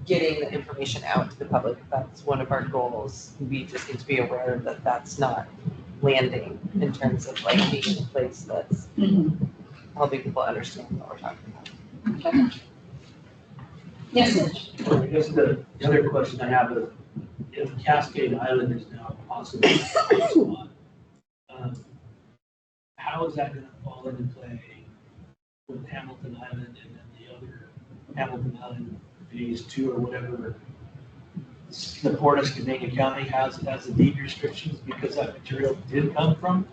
getting the information out to the public, that's one of our goals. We just need to be aware that that's not landing in terms of being a place that's helping people understand what we're talking about. Okay. Yes, Mitch. I guess the other question I have is, if Cascade Island is now a possible spot, how is that going to fall into play with Hamilton Island and then the other Hamilton Island Phase 2 or whatever the Port of Skamania County has the deed restrictions, because that material did come from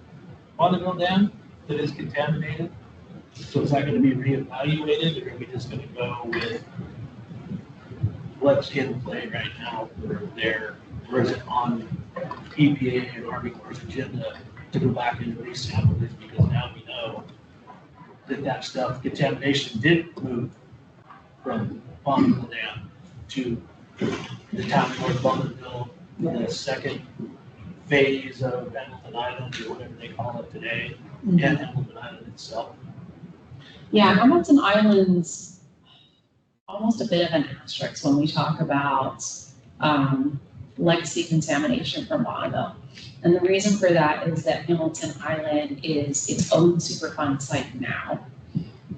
Bonneville Dam that is contaminated? So is that going to be reevaluated, or are we just going to go with what's in play right now for there, or is it on EPA and Army Corps' agenda to go back and resample this, because now we know that stuff, contamination did move from Bonneville Dam to the town of North Bonneville, the second phase of Hamilton Island, or whatever they call it today, and Hamilton Island itself. Yeah, Hamilton Island's almost a bit of an asterisk when we talk about legacy contamination from Bonneville. And the reason for that is that Hamilton Island is its own Superfund site now.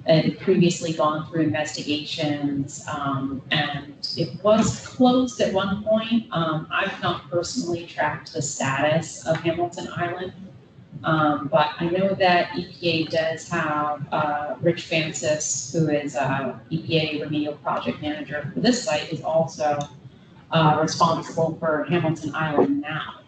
It had previously gone through investigations, and it was closed at one point. I've not personally tracked the status of Hamilton Island, but I know that EPA does have Rich Francis, who is EPA remedial project manager for this site, is also responsible for Hamilton Island now.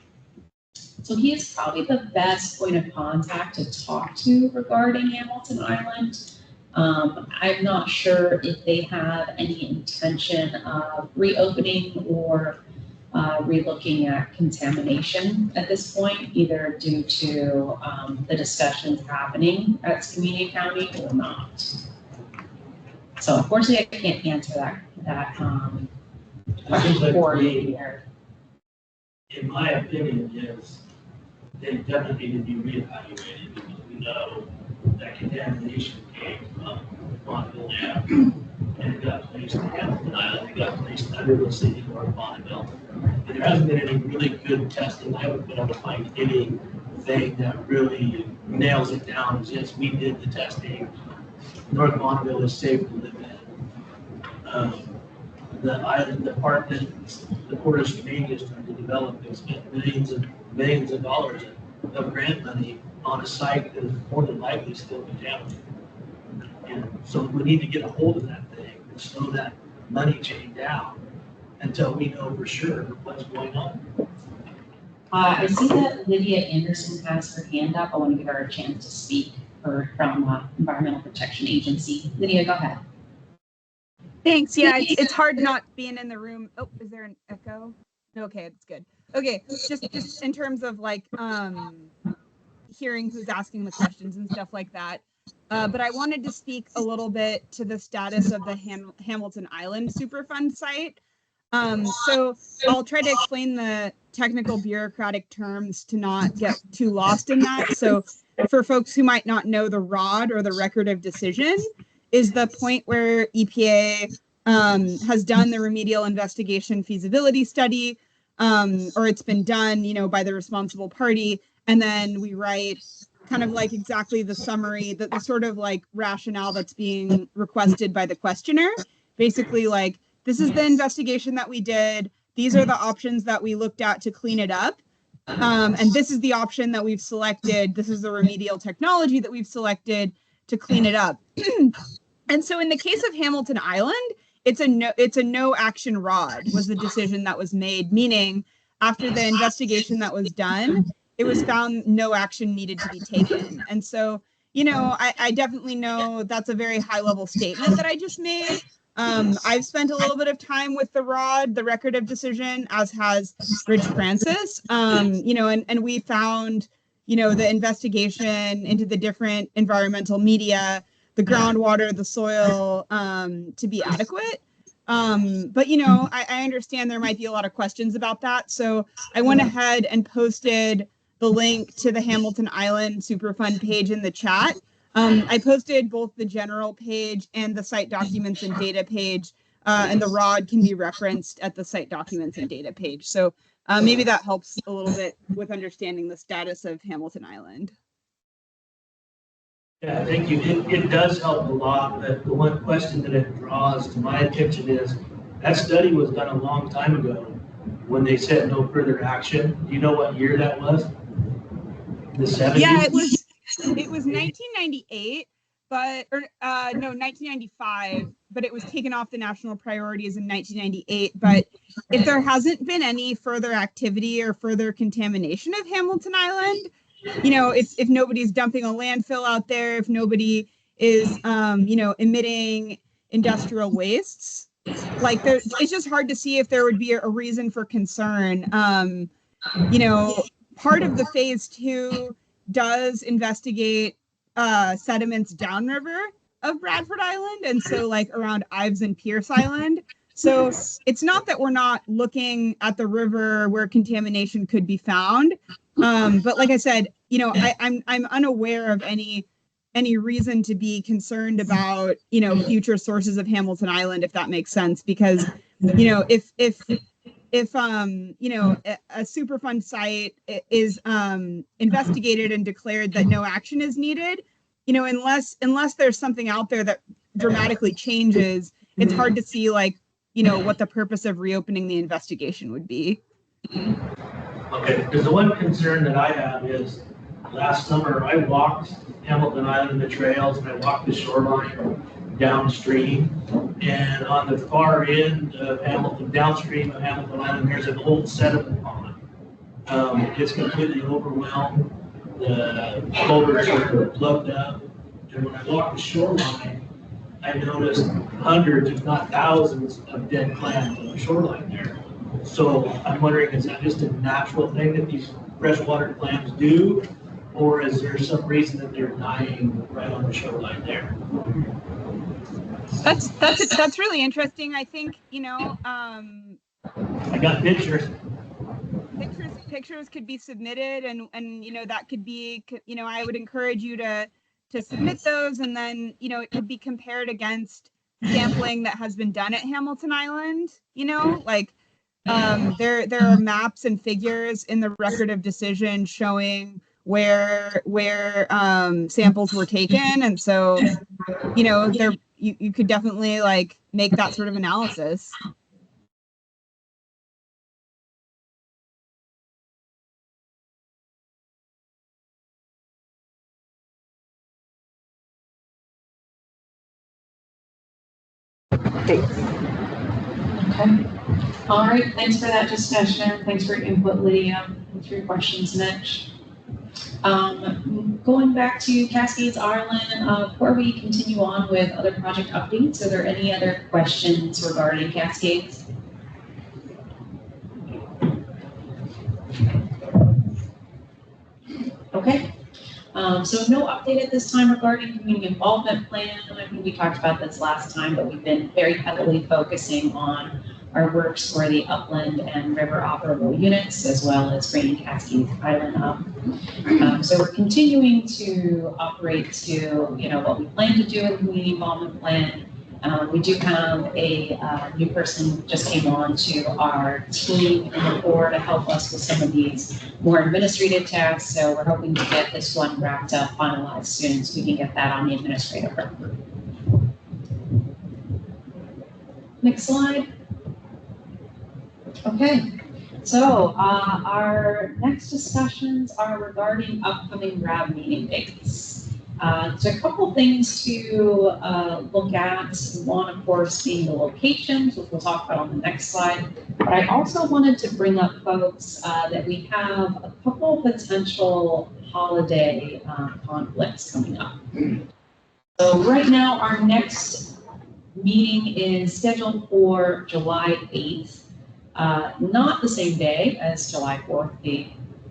So he is probably the best point of contact to talk to regarding Hamilton Island. I'm not sure if they have any intention of reopening or relooking at contamination at this point, either due to the discussions happening at Skamania County or not. So unfortunately, I can't answer that question for you here. In my opinion, is they definitely need to be reevaluated because we know that contamination came from Bonneville Lab and it got placed in Hamilton Island, it got placed under the city of North Bonneville. And there hasn't been any really good testing. I haven't been able to find anything that really nails it down as yes, we did the testing. North Bonneville is safe to live in. The island, the part that the Port of Skamania is trying to develop, they spent millions of dollars of grant money on a site that is more than likely still contaminated. And so we need to get a hold of that thing and slow that money chain down until we know for sure what's going on. I see that Lydia Anderson has her hand up. I want to give her a chance to speak from Environmental Protection Agency. Lydia, go ahead. Thanks. Yeah, it's hard not being in the room. Oh, is there an echo? Okay, it's good. Okay, just in terms of like hearing who's asking the questions and stuff like that. But I wanted to speak a little bit to the status of the Hamilton Island Superfund site. So I'll try to explain the technical bureaucratic terms to not get too lost in that. So for folks who might not know, the ROD, or the Record of Decision, is the point where EPA has done the remedial investigation feasibility study, or it's been done, by the responsible party, and then we write kind of like exactly the summary, the sort of like rationale that's being requested by the questioner. Basically, like, this is the investigation that we did. These are the options that we looked at to clean it up. And this is the option that we've selected. This is the remedial technology that we've selected to clean it up. And so in the case of Hamilton Island, it's a no action ROD was the decision that was made, meaning after the investigation that was done, it was found no action needed to be taken. And so, I definitely know that's a very high level statement that I just made. I've spent a little bit of time with the ROD, the Record of Decision, as has Rich Francis, and we found, the investigation into the different environmental media, the groundwater, the soil, to be adequate. But, I understand there might be a lot of questions about that. So I went ahead and posted the link to the Hamilton Island Superfund page in the chat. I posted both the general page and the site documents and data page, and the ROD can be referenced at the site documents and data page. So maybe that helps a little bit with understanding the status of Hamilton Island. Yeah, thank you. It does help a lot, but the one question that it draws to my attention is that study was done a long time ago when they said no further action. Do you know what year that was? The 70s? Yeah, it was 1998, but 1995, but it was taken off the national priorities in 1998. But if there hasn't been any further activity or further contamination of Hamilton Island, if nobody's dumping a landfill out there, if nobody is, emitting industrial wastes, like it's just hard to see if there would be a reason for concern. Part of the phase 2 does investigate sediments downriver of Bradford Island, and so like around Ives and Pierce Island. So it's not that we're not looking at the river where contamination could be found, but like I said, I'm unaware of any reason to be concerned about future sources of Hamilton Island, if that makes sense, because if a Superfund site is investigated and declared that no action is needed, unless there's something out there that dramatically changes, it's hard to see what the purpose of reopening the investigation would be. Okay, because the one concern that I have is last summer I walked Hamilton Island, the trails, and I walked the shoreline downstream. And on the far end of Hamilton, downstream of Hamilton Island, there's an old sediment pond. It's completely overwhelmed. The culverts are plugged up. And when I walked the shoreline, I noticed hundreds, if not thousands, of dead clams on the shoreline there. So I'm wondering, is that just a natural thing that these freshwater clams do? Or is there some reason that they're dying right on the shoreline there? That's really interesting. I think, I got pictures. Pictures could be submitted, and that could be, I would encourage you to submit those, and then it could be compared against sampling that has been done at Hamilton Island. There are maps and figures in the record of decision showing where samples were taken, and so you could definitely make that sort of analysis. Okay. All right. Thanks for that discussion. Thanks for your input, Lydia. Thanks for your questions, Mitch. Going back to Cascades Ireland, before we continue on with other project updates, are there any other questions regarding Cascades? Okay. So no update at this time regarding community involvement plan. I think we talked about this last time, but we've been very heavily focusing on our works for the upland and river operable units, as well as bringing Cascades Island up. So we're continuing to operate to, what we plan to do in the community involvement plan. We do have a new person just came on to our team in the board to help us with some of these more administrative tasks. So we're hoping to get this one wrapped up, finalized soon, so we can get that on the administrative record. Next slide. Okay, so our next discussions are regarding upcoming RAB meeting dates. So a couple things to look at. One, of course, being the locations, which we'll talk about on the next slide. But I also wanted to bring up, folks, that we have a couple potential holiday conflicts coming up. So right now, our next meeting is scheduled for July 8th. Not the same day as July 4th, the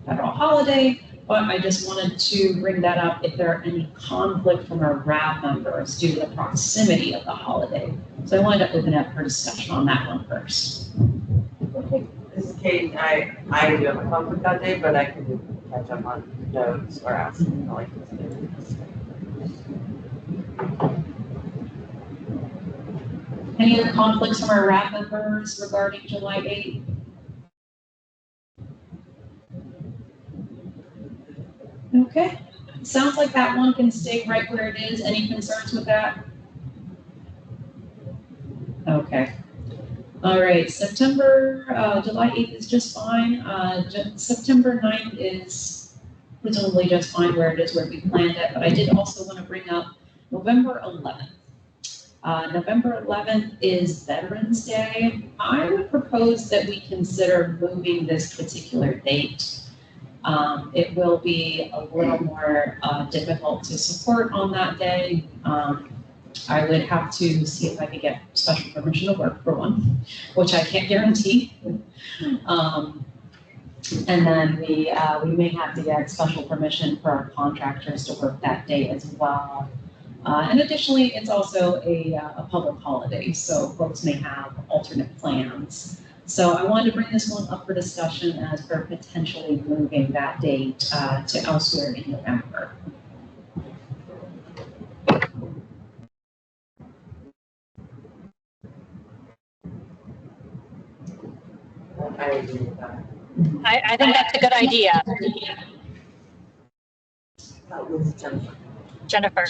federal holiday, but I just wanted to bring that up if there are any conflict from our RAB members due to the proximity of the holiday. So I wanted to open up for discussion on that one first. Okay, this is Kate. I do have a conflict that day, but I can catch up on notes or ask like this. Any other conflicts from our RAB members regarding July 8th? Okay, sounds like that one can stay right where it is. Any concerns with that? Okay. All right, July 8th is just fine. September 9th is presumably just fine where it is, where we planned it. But I did also want to bring up November 11th. November 11th is Veterans Day. I would propose that we consider moving this particular date. It will be a little more difficult to support on that day. I would have to see if I could get special permission to work for one, which I can't guarantee. And then we may have to get special permission for our contractors to work that day as well. And additionally, it's also a public holiday, so folks may have alternate plans. So I wanted to bring this one up for discussion as for potentially moving that date to elsewhere in November. I agree with that. I think that's a good idea. That was Jennifer.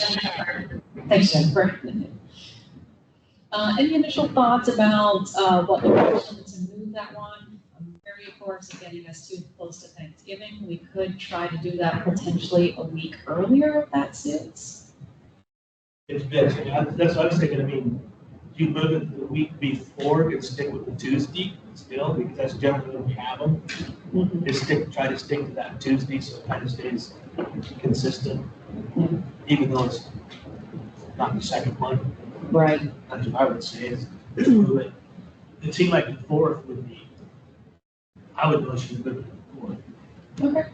Thanks, Jennifer. Any initial thoughts about what direction to move that one? I'm very, of course, of getting us too close to Thanksgiving. We could try to do that potentially a week earlier if that suits. It's best. That's what I was thinking. I mean, you move it the week before and stick with the Tuesday still, because that's generally when we have them. Mhm. Just try to stick to that Tuesday, so it kind of stays consistent, Mhm. even though it's not the second one. Right. That's what I would say is move it. It seemed like the fourth would be, I would go should good with the fourth. Okay.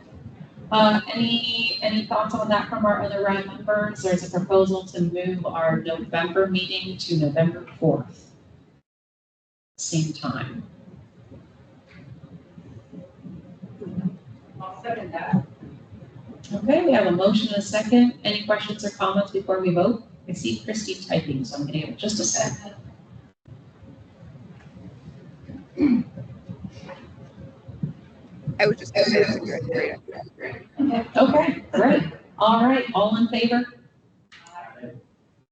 Any thoughts on that from our other RAD members? There's a proposal to move our November meeting to November 4th. Same time. I'll second that. Okay, we have a motion and a second. Any questions or comments before we vote? I see Christy typing, so I'm gonna give it just a second. I was just gonna say that's a great idea. Okay, great. All right, all in favor?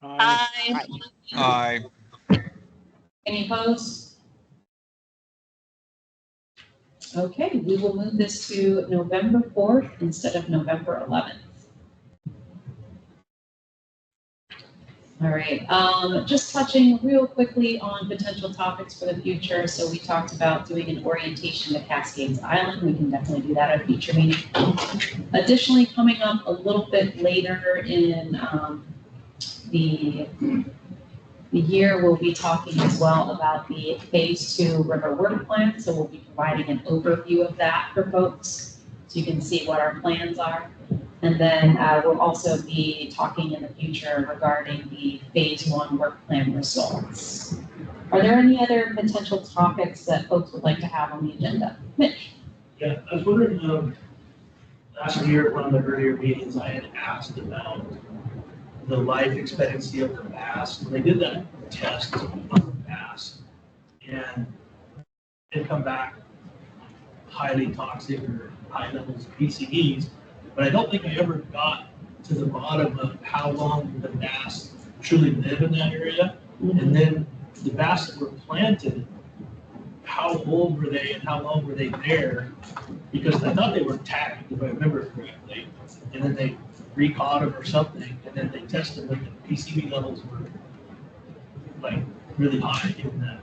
I, Aye. Any opposed? Okay, we will move this to November 4th instead of November 11th. All right, just touching real quickly on potential topics for the future. So we talked about doing an orientation to Cascades Island. We can definitely do that at a future meeting. Additionally, coming up a little bit later in the year, we'll be talking as well about the Phase 2 River Work Plan. So we'll be providing an overview of that for folks so you can see what our plans are. And then we'll also be talking in the future regarding the Phase 1 work plan results. Are there any other potential topics that folks would like to have on the agenda? Mitch? Yeah, I was wondering, last year at one of the earlier meetings, I had asked about the life expectancy of the bass. When they did that test on the bass, and it come back highly toxic or high levels of PCBs, but I don't think I ever got to the bottom of how long the bass truly live in that area. And then the bass that were planted, how old were they and how long were they there? Because I thought they were tagged, if I remember correctly, and then they recaught them or something, and then they tested them, and the PCB levels were like really high in the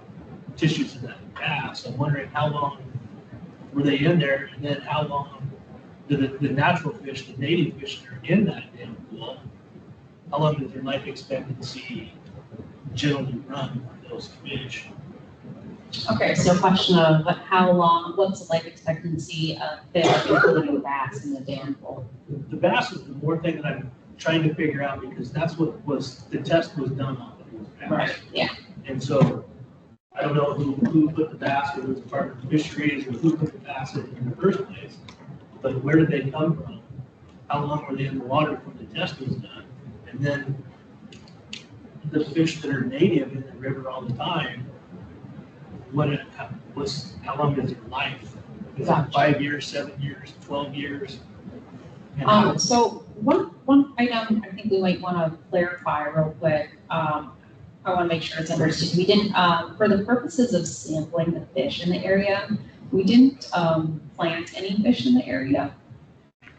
tissues of that bass. I'm wondering how long were they in there, and then how long did the natural fish, the native fish that are in that damn pool, how long did their life expectancy generally run for those fish? Okay, so question of how long, what's the life expectancy of fish, including bass in the dam pool? The bass was the more thing that I'm trying to figure out, because that's what was, the test was done on, was bass. Right, yeah. And so I don't know who put the bass, whether it was Department of Fisheries or who put the bass in the first place, but where did they come from? How long were they in the water when the test was done? And then the fish that are native in the river all the time, how long is their life? Is it 5 years, 7 years, 12 years? And So one item I think we might want to clarify real quick. I want to make sure it's understood. We didn't, for the purposes of sampling the fish in the area, we didn't plant any fish in the area.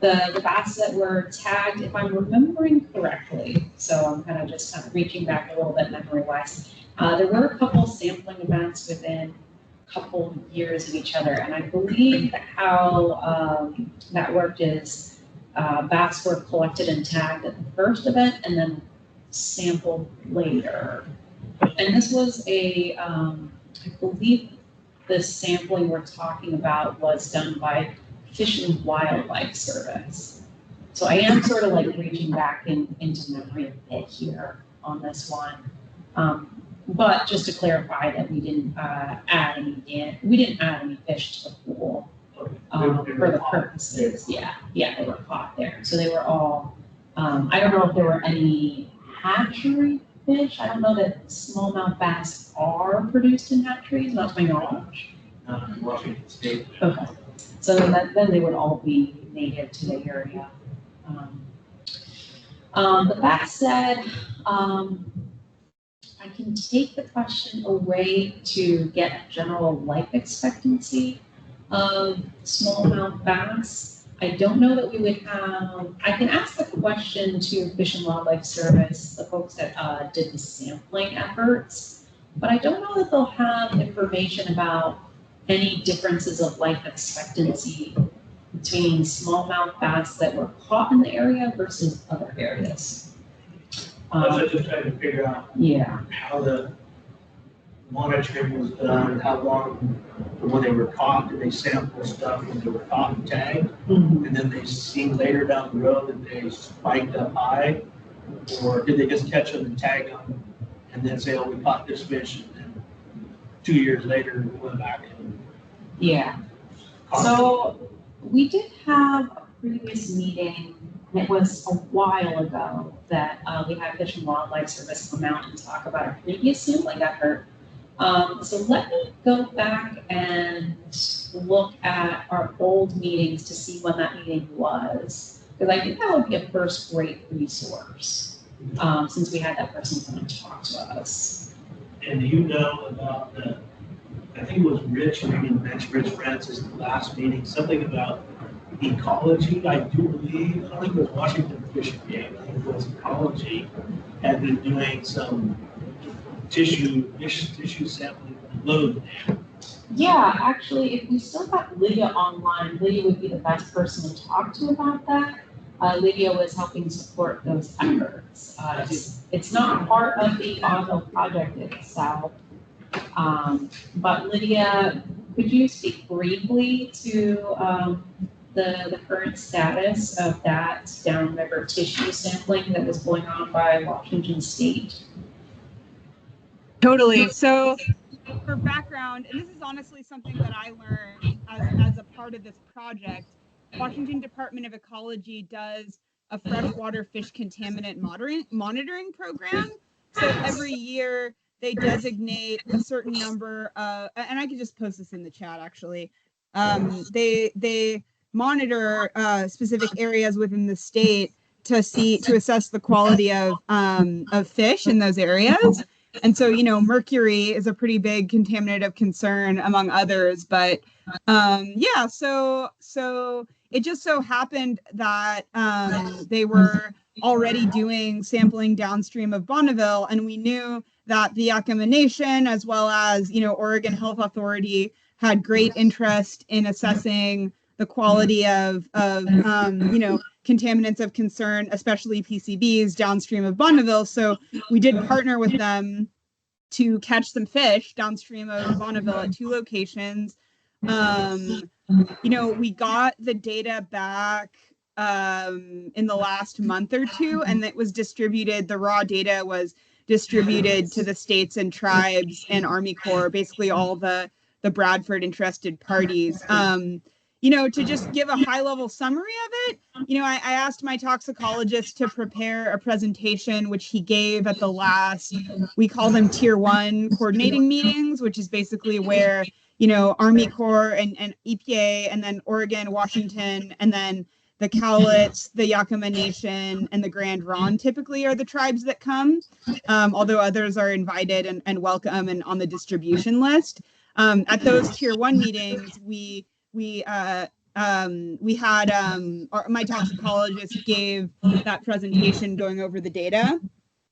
The bass that were tagged, if I'm remembering correctly, so I'm kind of reaching back a little bit memory-wise, there were a couple sampling events within a couple years of each other, and I believe that how that worked is bass were collected and tagged at the first event and then sampled later. And this was I believe the sampling we're talking about was done by Fish and Wildlife Service. So I am sort of like reaching back into memory a bit here on this one. But just to clarify that we didn't add any fish to the pool for the purposes. Yeah, they were caught there. So they were all, I don't know if there were any hatchery fish. I don't know that smallmouth bass are produced in hatcheries, not to my knowledge. Washington State. Okay, so then they would all be native to the area. But that said, I can take the question away to get a general life expectancy of smallmouth bass. I don't know that we would have, I can ask the question to Fish and Wildlife Service, the folks that did the sampling efforts, but I don't know that they'll have information about any differences of life expectancy between smallmouth bass that were caught in the area versus other areas. I was just trying to figure out Yeah. how the monitoring was done, how long when they were caught, did they sample stuff when they were caught and tagged? Mhm. And then they seen later down the road that they spiked up high? Or did they just catch them and tag them and then say, oh, we caught this fish, and then 2 years later we went back and Yeah. caught So we did have a previous meeting, and it was a while ago, that we had Fish and Wildlife Service come out and talk about a previous sampling effort. So let me go back and look at our old meetings to see when that meeting was, because I think that would be a first great resource, since we had that person come and talk to us. And do you know about the, I think it was Rich, maybe mentioned Rich Francis, the last meeting, something about ecology, I do believe, I don't think it was Washington Fish and Game, I think it was ecology, had been doing some tissue sampling below the dam. Yeah, actually, if we still got Lydia online, Lydia would be the best person to talk to about that. Lydia was helping support those efforts. It's not part of the Oslo project itself. But Lydia, could you speak briefly to the current status of that downriver tissue sampling that was going on by Washington State? Totally. So for background, and this is honestly something that I learned as a part of this project, Washington Department of Ecology does a freshwater fish contaminant monitoring program. So every year they designate a certain number of, and I can just post this in the chat actually. They monitor specific areas within the state to assess the quality of fish in those areas. And so, mercury is a pretty big contaminant of concern among others. But yeah, so it just so happened that they were already doing sampling downstream of Bonneville, and we knew that the Yakima Nation, as well as Oregon Health Authority, had great interest in assessing the quality of contaminants of concern, especially PCBs downstream of Bonneville. So we did partner with them to catch some fish downstream of Bonneville at 2 locations. We got the data back in the last month or two, and it was distributed. The raw data was distributed to the states and tribes and Army Corps, basically all the Bradford interested parties. To just give a high level summary of it, I asked my toxicologist to prepare a presentation, which he gave at the last, we call them tier 1 coordinating meetings, which is basically where, Army Corps and EPA, and then Oregon, Washington, and then the Cowlitz, the Yakima Nation, and the Grand Ronde typically are the tribes that come, although others are invited and welcome and on the distribution list. At those tier 1 meetings, we had my toxicologist gave that presentation going over the data.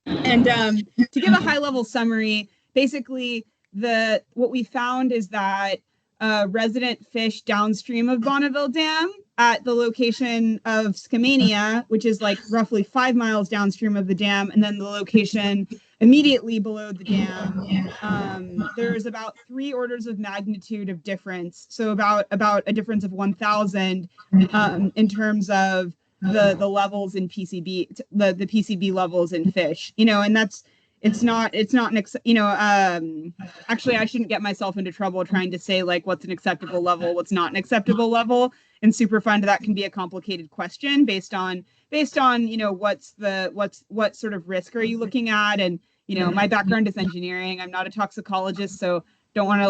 And to give a high level summary, basically what we found is that resident fish downstream of Bonneville Dam at the location of Skamania, which is like roughly 5 miles downstream of the dam, and then the location immediately below the dam, there's about 3 orders of magnitude of difference. So about a difference of 1,000 in terms of the levels in PCB, the PCB levels in fish, and actually I shouldn't get myself into trouble trying to say like what's an acceptable level, what's not an acceptable level. In Superfund, that can be a complicated question based on what sort of risk are you looking at? And my background is engineering. I'm not a toxicologist, so don't want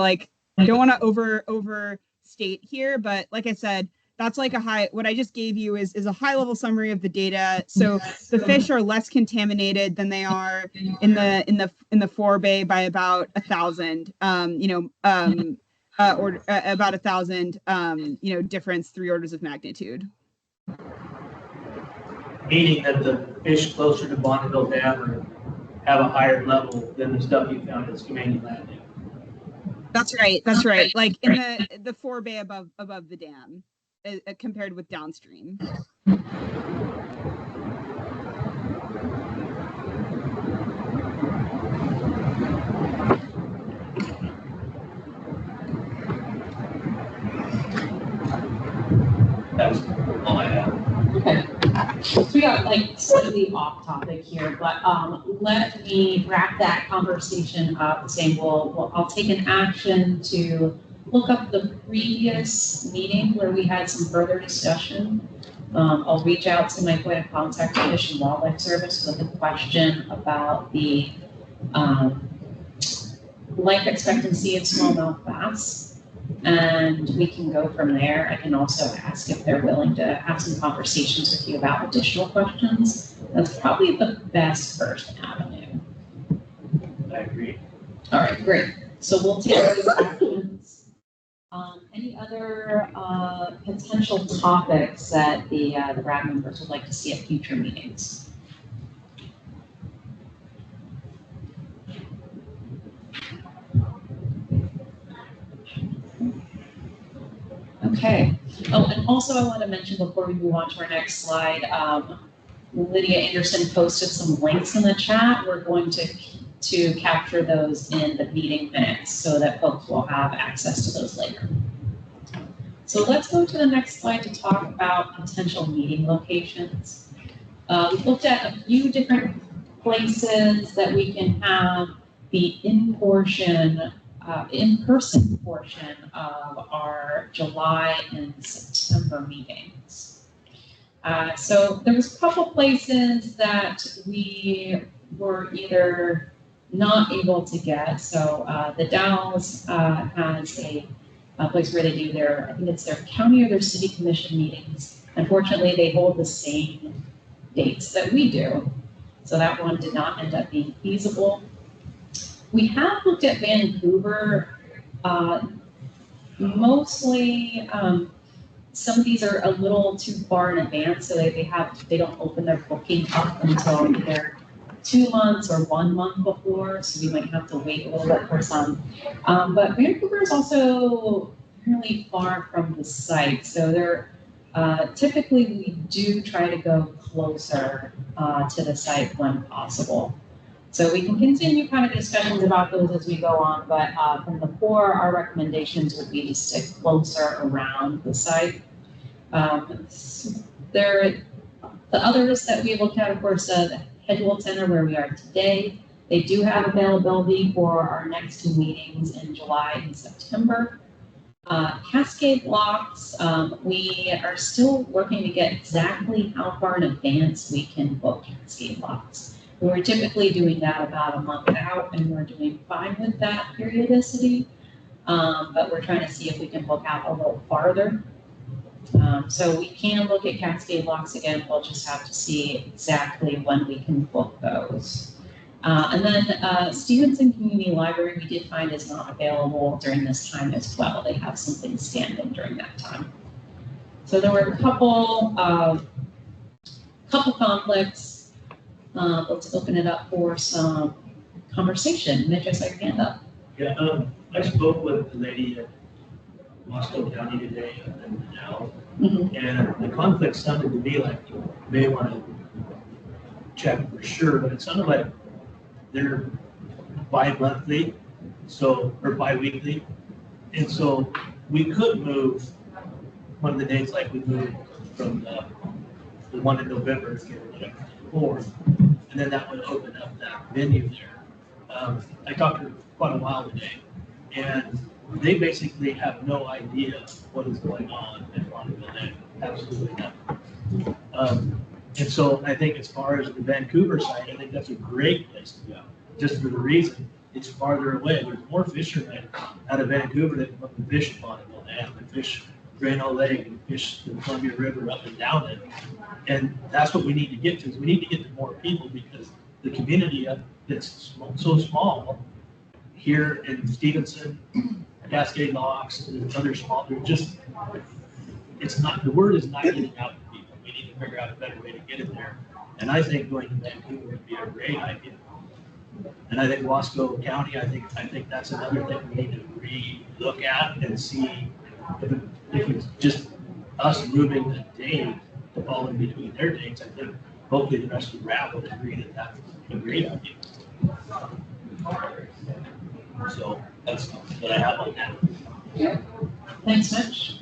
to overstate here. But like I said, that's like what I just gave you is a high level summary of the data. So the fish are less contaminated than they are in the forebay by about 1,000, or about 1,000, difference, 3 orders of magnitude. Meaning that the fish closer to Bonneville Dam have a higher level than the stuff you found at Skamania Landing. That's right. That's right. Like in the forebay above the dam, compared with downstream. That's all I have. Okay. So we got like slightly off topic here, but let me wrap that conversation up saying, I'll take an action to look up the previous meeting where we had some further discussion. I'll reach out to my point of contact, Fish and Wildlife Service, with a question about the life expectancy of smallmouth bass. And we can go from there. I can also ask if they're willing to have some conversations with you about additional questions. That's probably the best first avenue. I agree. All right, great. So we'll take those actions. Any other potential topics that the RAB members would like to see at future meetings? Okay. Oh, and also I want to mention before we move on to our next slide, Lydia Anderson posted some links in the chat. We're going to capture those in the meeting minutes so that folks will have access to those later. So let's go to the next slide to talk about potential meeting locations. We've looked at a few different places that we can have the in-person portion of our July and September meetings. So there was a couple places that we were either not able to get. So the Dalles has a place where they do their, I think it's their county or their city commission meetings. Unfortunately, they hold the same dates that we do. So that one did not end up being feasible. We have looked at Vancouver, mostly some of these are a little too far in advance, so they don't open their booking up until either 2 months or 1 month before, so we might have to wait a little bit for some. But Vancouver is also really far from the site, so they're typically we do try to go closer to the site when possible. So we can continue kind of discussions about those as we go on, but from the core, our recommendations would be to stick closer around the site. The others that we looked at, of course, the Hedgewold Center where we are today, they do have availability for our next 2 meetings in July and September. Cascade Locks, we are still working to get exactly how far in advance we can book Cascade Locks. We're typically doing that about a month out, and we're doing fine with that periodicity, but we're trying to see if we can book out a little farther. So we can look at Cascade Locks again, we'll just have to see exactly when we can book those. And then Stevenson Community Library, we did find is not available during this time as well. They have something standing during that time. So there were a couple conflicts. Let's open it up for some conversation. Mitch, I saw your hand up. Yeah, I spoke with the lady at Moscow County today and now, and the conflict sounded to me like you may want to check for sure, but it sounded like they're bi-monthly, or bi-weekly, and so we could move one of the dates like we moved from the one in November to the 4th, and then that would open up that venue there. I talked to her quite a while today, and they basically have no idea what is going on in Bonneville. Absolutely nothing. And so I think as far as the Vancouver side, I think that's a great place to go, just for the reason it's farther away. There's more fishermen out of Vancouver that come up and fish in Bonneville Dam, and fish Drano Lake, and fish the Columbia River up and down it. And that's what we need to get to, is we need to get to more people, because the community that's so small here in Stevenson, Cascade Locks, and other small, they're just, it's not, the word is not getting out to people. We need to figure out a better way to get it there. And I think going to Vancouver would be a great idea. And I think Wasco County, I think that's another thing we need to re-look at and see if it's just us moving the date to fall in between their dates. I think hopefully the rest of the RAB would agree that that's a great idea. So that's what I have on that. Yeah. Thanks, Mitch.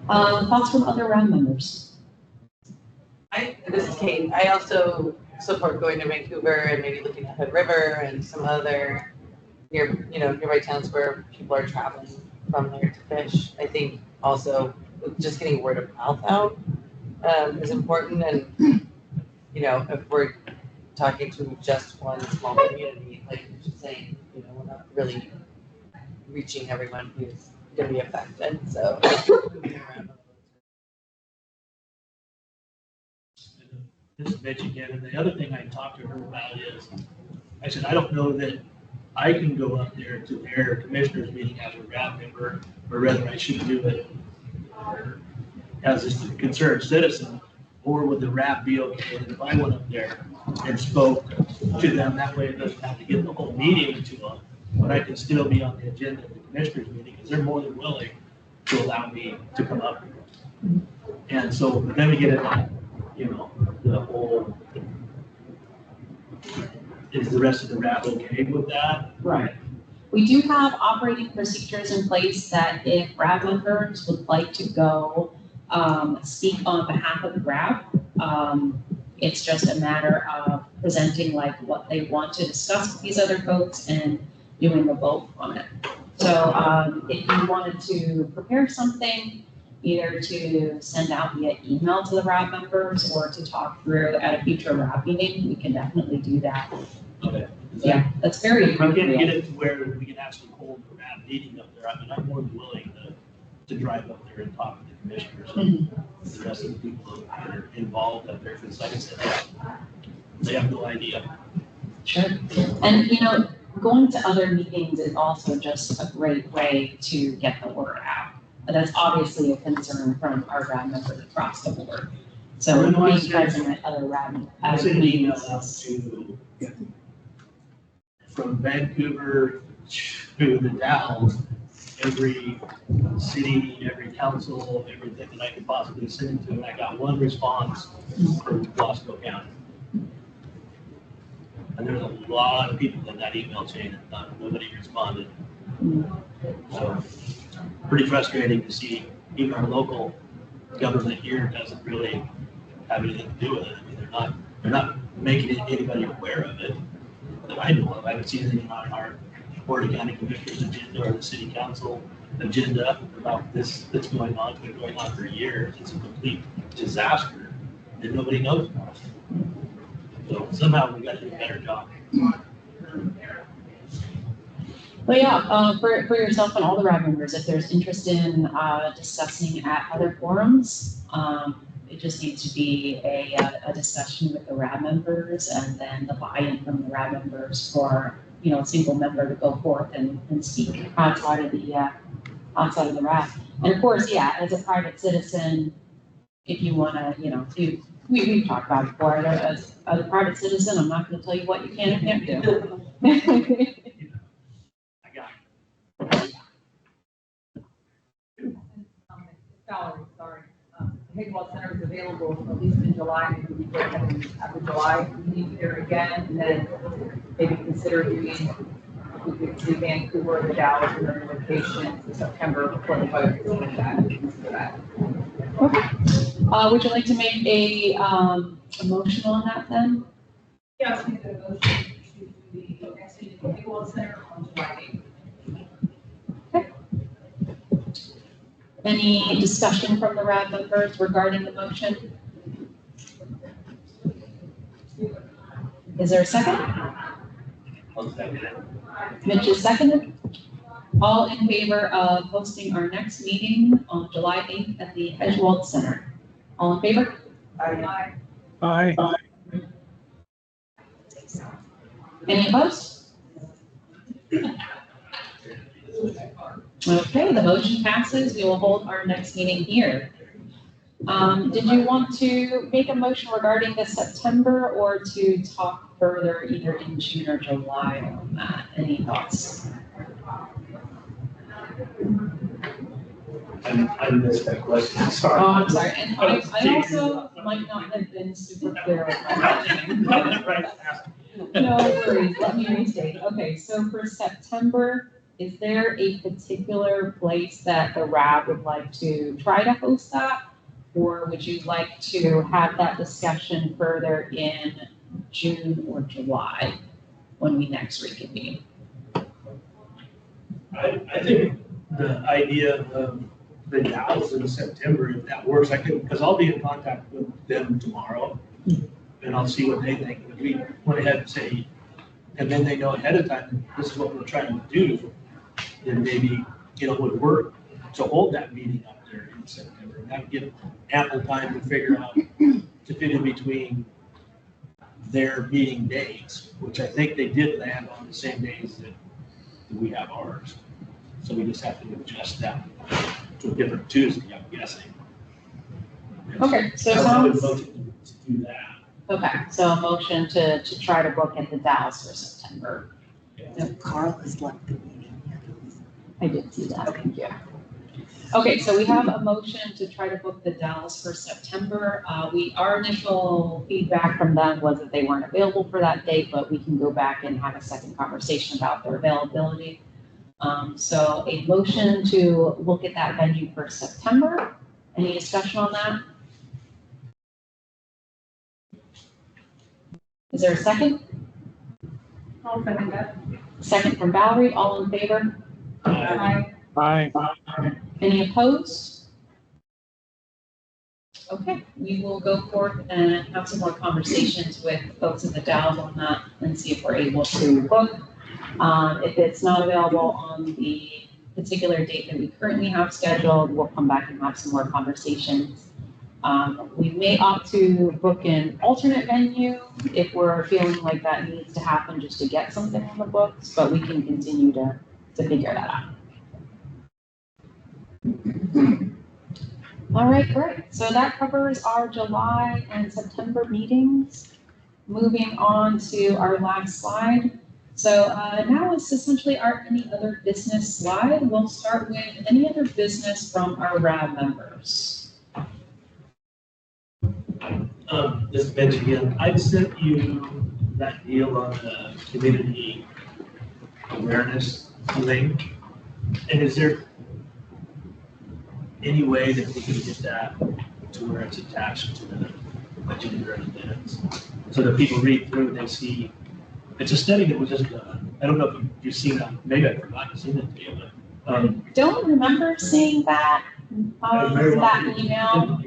Thoughts from other RAB members? This is Kate. I also support going to Vancouver and maybe looking at Hood River and some other nearby towns where people are traveling from there to fish. I think also just getting word of mouth out is important. And, if we're talking to just one small community, like you're just saying, we're not really reaching everyone who's going to be affected. So This is Mitch again, and the other thing I talked to her about is, I said, I don't know that I can go up there to their commissioners meeting as a RAB member, or whether I should do it as a concerned citizen, or would the RAB be okay if I went up there and spoke to them? That way it doesn't have to get the whole meeting to them, but I can still be on the agenda of the commissioners meeting, because they're more than willing to allow me to come up. And so then we get it on, the whole, is the rest of the RAB okay with that? Right. We do have operating procedures in place that if RAB members would like to go speak on behalf of the RAB, it's just a matter of presenting like what they want to discuss with these other folks and doing a vote on it. So if you wanted to prepare something, either to send out via email to the RAB members or to talk through at a future RAB meeting, we can definitely do that. Okay. Yeah, that's very We can appropriate. get it to where we can actually hold the RAB meeting up there. I mean, I'm more than willing to drive up there and talk to the commissioners and the rest of the people that are involved up there. Because like I said, they have no idea. Sure. And, going to other meetings is also just a great way to get the word out. That's obviously a concern from our RAB members across the board. So being present at other RAB I sent an email meetings out is- to, from Vancouver to the Dalles, every city, every council, everything that I could possibly send it to, and I got one response from Wasco County. And there's a lot of people in that email chain, and nobody responded. So, pretty frustrating to see even our local government here doesn't really have anything to do with it. I mean, they're not making anybody aware of it that I know of. I haven't seen anything on our Board of County Commissioners agenda or the City Council agenda about this that's going on. It's been going on for years. It's a complete disaster and nobody knows about it. So somehow we got to do a better job. But yeah, for yourself and all the RAB members, if there's interest in discussing at other forums, it just needs to be a discussion with the RAB members and then the buy-in from the RAB members for, a single member to go forth and speak outside of the RAB. And of course, yeah, as a private citizen, if you want to, we've talked about it before, as a private citizen, I'm not going to tell you what you can and can't do. Valerie, sorry. The Higwell Center is available at least in July. Maybe we go ahead and have the July meeting there again, and then maybe consider doing, if we could do Vancouver or the Dallas or their locations in September before the vote. Consider that. Okay. Would you like to make a motion on that then? Yeah, I'll make a motion to do the next meeting at the Higwell Center on July 8th. Any discussion from the RAB members regarding the motion? Is there a second? I'll second it. Mitch is seconded. All in favor of hosting our next meeting on July 8th at the Edgewald Center? All in favor? Aye. Aye. Any opposed? Okay, the motion passes. We will hold our next meeting here. Did you want to make a motion regarding the September or to talk further either in June or July on that. Any thoughts? I missed that question, sorry. Oh, I'm sorry, and I also might not have been super clear with my questioning. No worries, let me restate. Okay, so for September, is there a particular place that the RAB would like to try to host that? Or would you like to have that discussion further in June or July when we next reconvene? I think the idea of the Dallas in September, if that works, I could, because I'll be in contact with them tomorrow, and I'll see what they think. If we went ahead and say, and then they know ahead of time, this is what we're trying to do, then maybe, it would work to hold that meeting up there in September. And that would give ample time to figure out, to fit in between their meeting dates, which I think they did land on the same days that we have ours. So we just have to adjust that to a different Tuesday, I'm guessing. Okay, so it I would sounds, vote to do that. okay, so a motion to try to book at the Dallas for September. Carl has left the meeting. I did see that, thank you. Okay, so we have a motion to try to book the Dallas for September. Our initial feedback from them was that they weren't available for that date, but we can go back and have a second conversation about their availability. So a motion to look at that venue for September. Any discussion on that? Is there a second? I'll second that. Second from Valerie, all in favor? Aye. Aye. Any opposed? Okay, we will go forth and have some more conversations with folks at the Dalles on that and see if we're able to book. If it's not available on the particular date that we currently have scheduled, we'll come back and have some more conversations. We may opt to book an alternate venue if we're feeling like that needs to happen just to get something on the books, but we can continue to figure that out. All right, great. So that covers our July and September meetings. Moving on to our last slide. So now is essentially our any other business slide. We'll start with any other business from our RAB members. Just mention again, I sent you that deal on the community awareness link. And is there any way that we can get that to where it's attached to the agenda minutes? So that people read through and they see, it's a study that was just done. I don't know if you've seen that, maybe I forgot to send it to you, but. Don't remember seeing that, that email.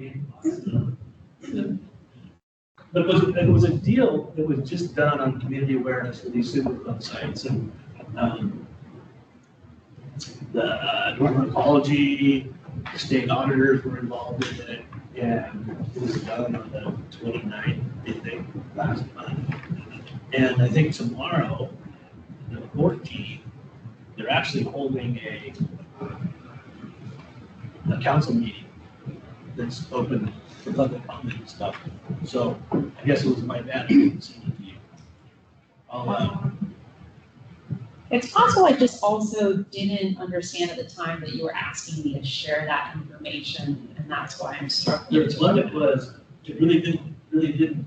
But it was a deal that was just done on community awareness for these Superfund sites, and the Northern Ecology, the state auditors were involved in it, and it was done on the 29th, I think, last month. And I think tomorrow, the 14th, they're actually holding a council meeting that's open for public comment and stuff. So I guess it was my bad. I didn't send it to you. It's possible I just also didn't understand at the time that you were asking me to share that information, and that's why I'm struggling. There's one that was, it really didn't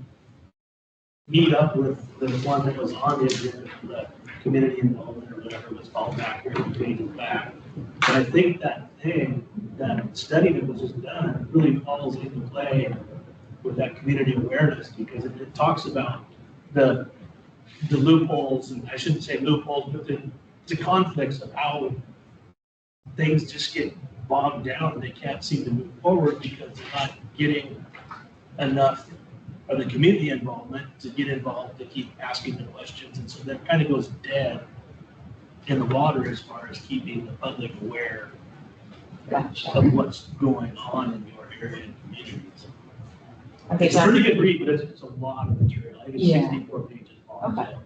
meet up with the one that was on the agenda for the community involvement or whatever it was called back here, the pages back. But I think that study that was just done really falls into play with that community awareness, because it talks about the loopholes, and I shouldn't say loopholes, but the conflicts of how things just get bogged down and they can't seem to move forward because they're not getting enough of the community involvement to get involved, to keep asking the questions. And so that kind of goes dead in the water as far as keeping the public aware of what's going on in your area and communities. Okay, It's a pretty good read, but it's a lot of material. I think it's 64 pages long. Okay.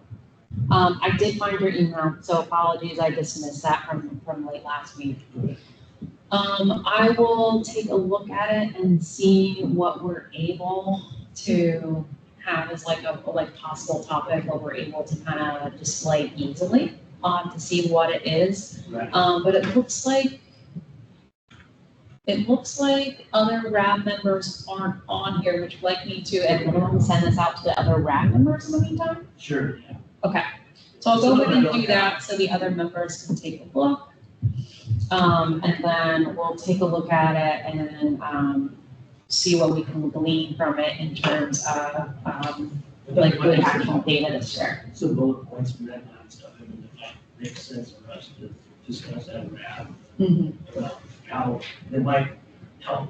I did find your email, so apologies, I dismissed that from late last week. I will take a look at it and see what we're able to have as like a like possible topic where we're able to kind of display easily to see what it is. Right. But it looks like other RAB members aren't on here. Would you like me to at minimum send this out to the other RAB members in the meantime? Sure, yeah. Okay, so I'll go ahead and do that so the other members can take a look. And then we'll take a look at it and then see what we can glean from it in terms of like good actual data to share. Some bullet points from that kind of stuff, I mean, it might make sense for us to discuss that RAB. About how it might help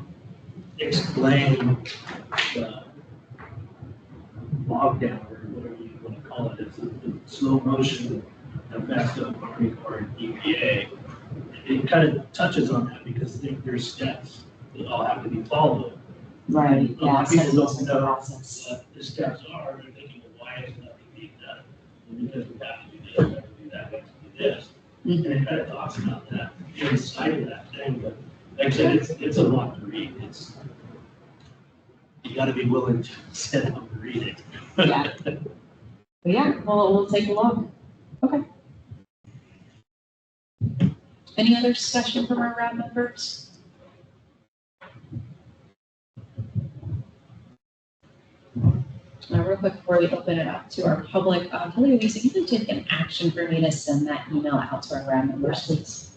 explain the lockdown or whatever you want to call it. It's the slow motion effect of Army Corps and EPA. It kind of touches on that because there's steps that all have to be followed. Right, A lot of yeah. people don't so know process. what the steps are. They're thinking, well, why is nothing being done? Well, because we have to do this, we have to do that, we have to do this. And it kind of talks about that inside of that thing, but like I said, it's a lot to read. You gotta be willing to sit down and read it. Yeah. But yeah, we'll take a look. Okay. Any other discussion from our RAB members? Real quick before we open it up to our public, Kelly, Lisa, you can take an action for me to send that email out to our RAB members, please.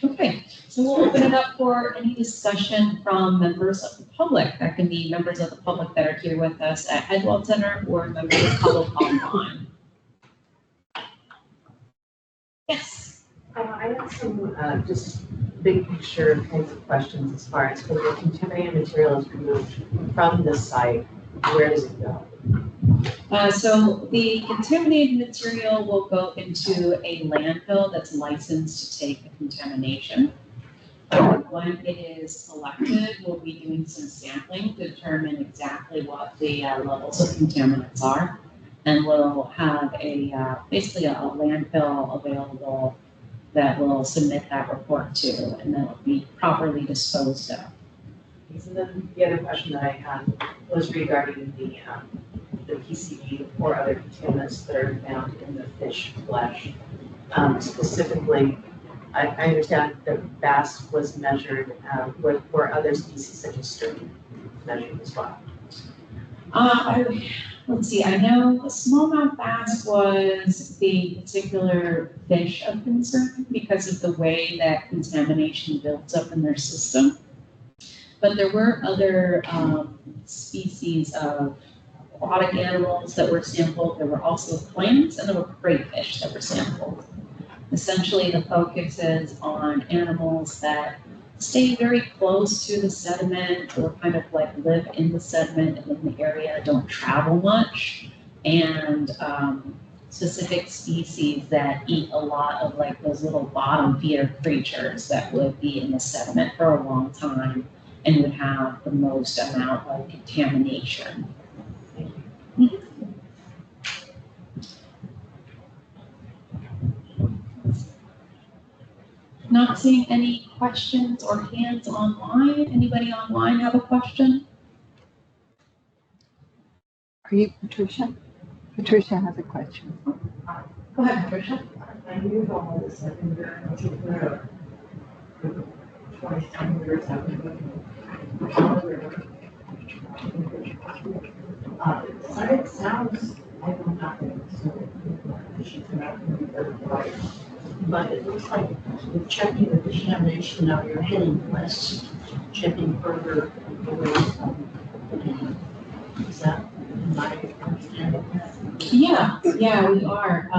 Okay, so we'll open it up for any discussion from members of the public. That can be members of the public that are here with us at Headwell Center or members of the public online. Yes. I have some just big picture kinds of questions as far as when the contaminated material is removed from the site, where does it go? So the contaminated material will go into a landfill that's licensed to take the contamination. When it is collected, we'll be doing some sampling to determine exactly what the levels of contaminants are. And we'll have basically a landfill available that will submit that report to, and then it'll be properly disposed of. So then the other question that I had was regarding the PCB or other contaminants that are found in the fish flesh. Specifically, I understand that bass was measured, were other species such as sturgeon measured as well? Let's see, I know the smallmouth bass was the particular fish of concern because of the way that contamination builds up in their system. But there were other species of aquatic animals that were sampled. There were also clams and there were crayfish that were sampled. Essentially, the focus is on animals that stay very close to the sediment or kind of like live in the sediment and in the area, don't travel much, and specific species that eat a lot of like those little bottom feeder creatures that would be in the sediment for a long time and would have the most amount of contamination. Not seeing any questions or hands online. Anybody online have a question? Are you Patricia? Patricia has a question. Go ahead, Patricia. I knew all this, I've been very much aware of 20-some years I've been living on the river. It sounds like nothing, so she's not going to be very bright. But it looks like with checking the contamination now, you're heading west, checking further away from the dam. Is that my understanding? Yeah, we are.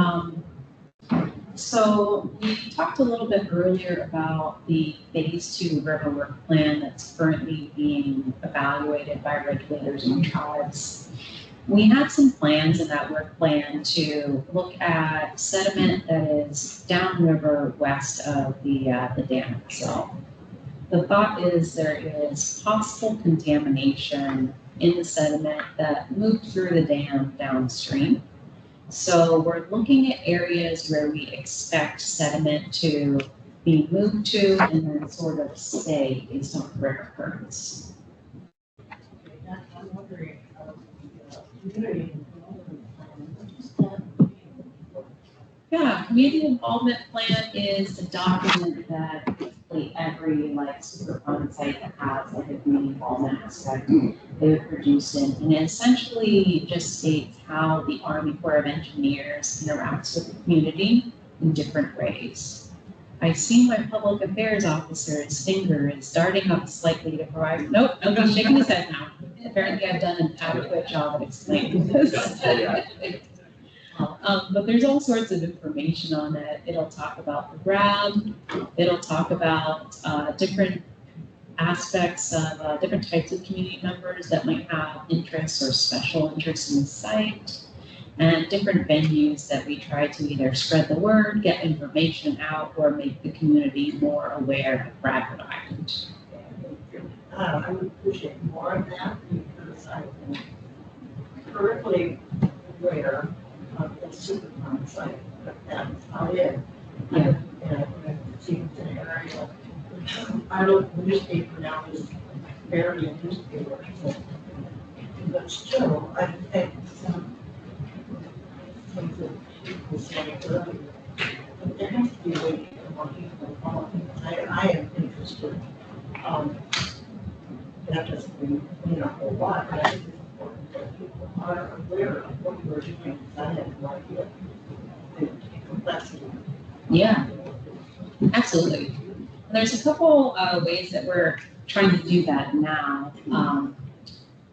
So we talked a little bit earlier about the phase 2 river work plan that's currently being evaluated by regulators and tribes. We had some plans in that work plan to look at sediment that is downriver west of the dam itself. The thought is there is possible contamination in the sediment that moved through the dam downstream. So we're looking at areas where we expect sediment to be moved to and then sort of stay based on river currents. I'm wondering, community involvement plan, what does that mean? Yeah, community involvement plan is a document that basically every like Superfund site that has like a community involvement aspect, they would produce it. And it essentially just states how the Army Corps of Engineers interacts with the community in different ways. I see my public affairs officer's finger is darting up slightly to provide, nope, he's shaking his head now. Apparently I've done an adequate job of explaining this. But there's all sorts of information on it. It'll talk about the RAB. It'll talk about different aspects of different types of community members that might have interests or special interests in the site, and different venues that we try to either spread the word, get information out, or make the community more aware of Bradford Island. I would appreciate more of that because I've been currently aware of the Superfund site, but that's about it. Yeah. It seems an area. Our local newspaper now is barely a newspaper, but still, I think some things that people say earlier, but there has to be a way to get more people involved. I am interested. That doesn't mean a whole lot, but I think it's important that people are aware of what we're doing. I have no idea the complexity. Yeah, absolutely. And there's a couple ways that we're trying to do that now.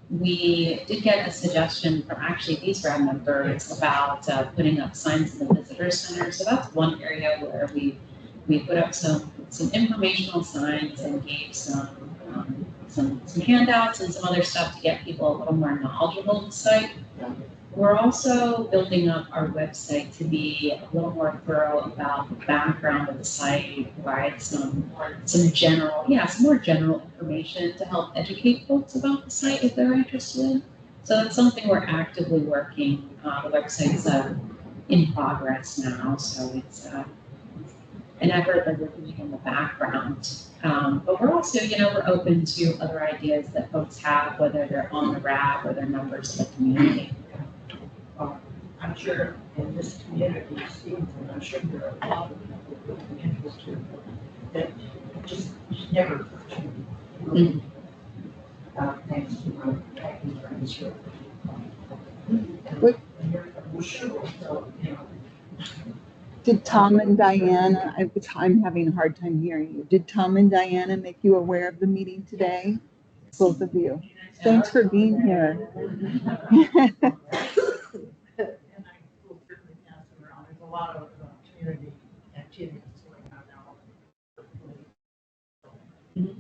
We did get a suggestion from actually these RAB members about putting up signs in the visitor center. So that's one area where we put up some informational signs and gave some handouts and some other stuff to get people a little more knowledgeable of the site. We're also building up our website to be a little more thorough about the background of the site, provide some more general information to help educate folks about the site if they're interested. So that's something we're actively working. The website's in progress now, so it's an effort that we're doing in the background. But we're also, we're open to other ideas that folks have, whether they're on the RAB or they're members of the community. I'm sure in this community, Stevens, and I'm sure there are a lot of people who are interested that just never occurred to me. Thanks to my acting friends here. Did Tom and Diana, I'm having a hard time hearing you. Did Tom and Diana make you aware of the meeting today? Both of you. Thanks for being here. There's a lot of community activities going on now.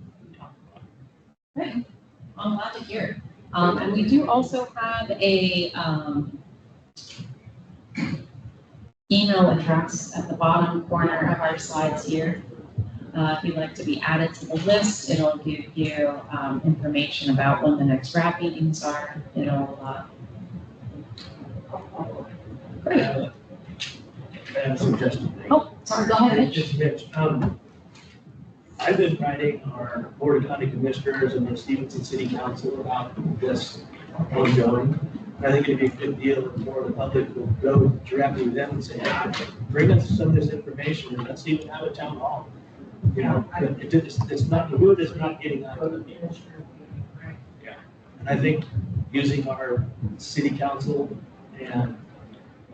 Great. I'm glad to hear. And we do also have a email address at the bottom corner of our slides here. If you'd like to be added to the list, it'll give you information about when the next RAB meetings are. It'll great. I have a suggestion. Oh, sorry, go ahead, Mitch. Just Mitch. I've been writing our Board of County Commissioners and the Stevenson City Council about this ongoing. I think it'd be a good deal if more of the public will go directly to them and say, bring us some of this information and let's even have a town hall. It's not, the word is not getting out to the people. Yeah. And I think using our city council and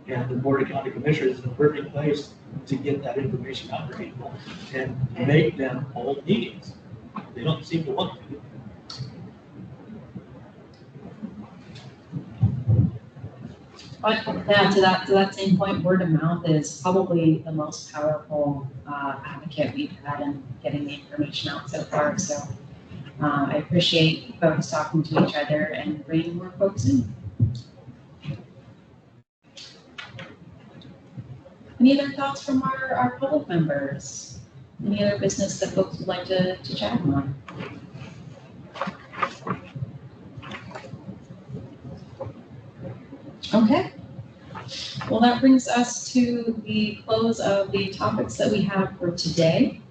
the Board of County Commissioners is the perfect place to get that information out to people and make them hold meetings. They don't seem to want to. But to that same point, word of mouth is probably the most powerful advocate we've had in getting the information out so far. So I appreciate folks talking to each other and bringing more folks in. Any other thoughts from our public members? Any other business that folks would like to chat on? Okay. Well, that brings us to the close of the topics that we have for today.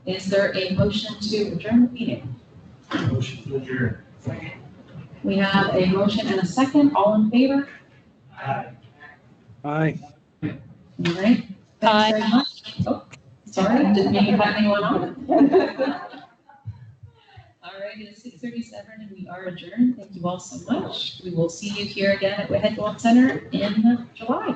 Is there a motion to adjourn the meeting? Motion to adjourn. We have a motion and a second. All in favor? Aye. All right. Thanks very much. Oh, sorry, didn't mean to cut anyone off. All right, it is 6:37 and we are adjourned. Thank you all so much. We will see you here again at Whitehead Golf Center in July.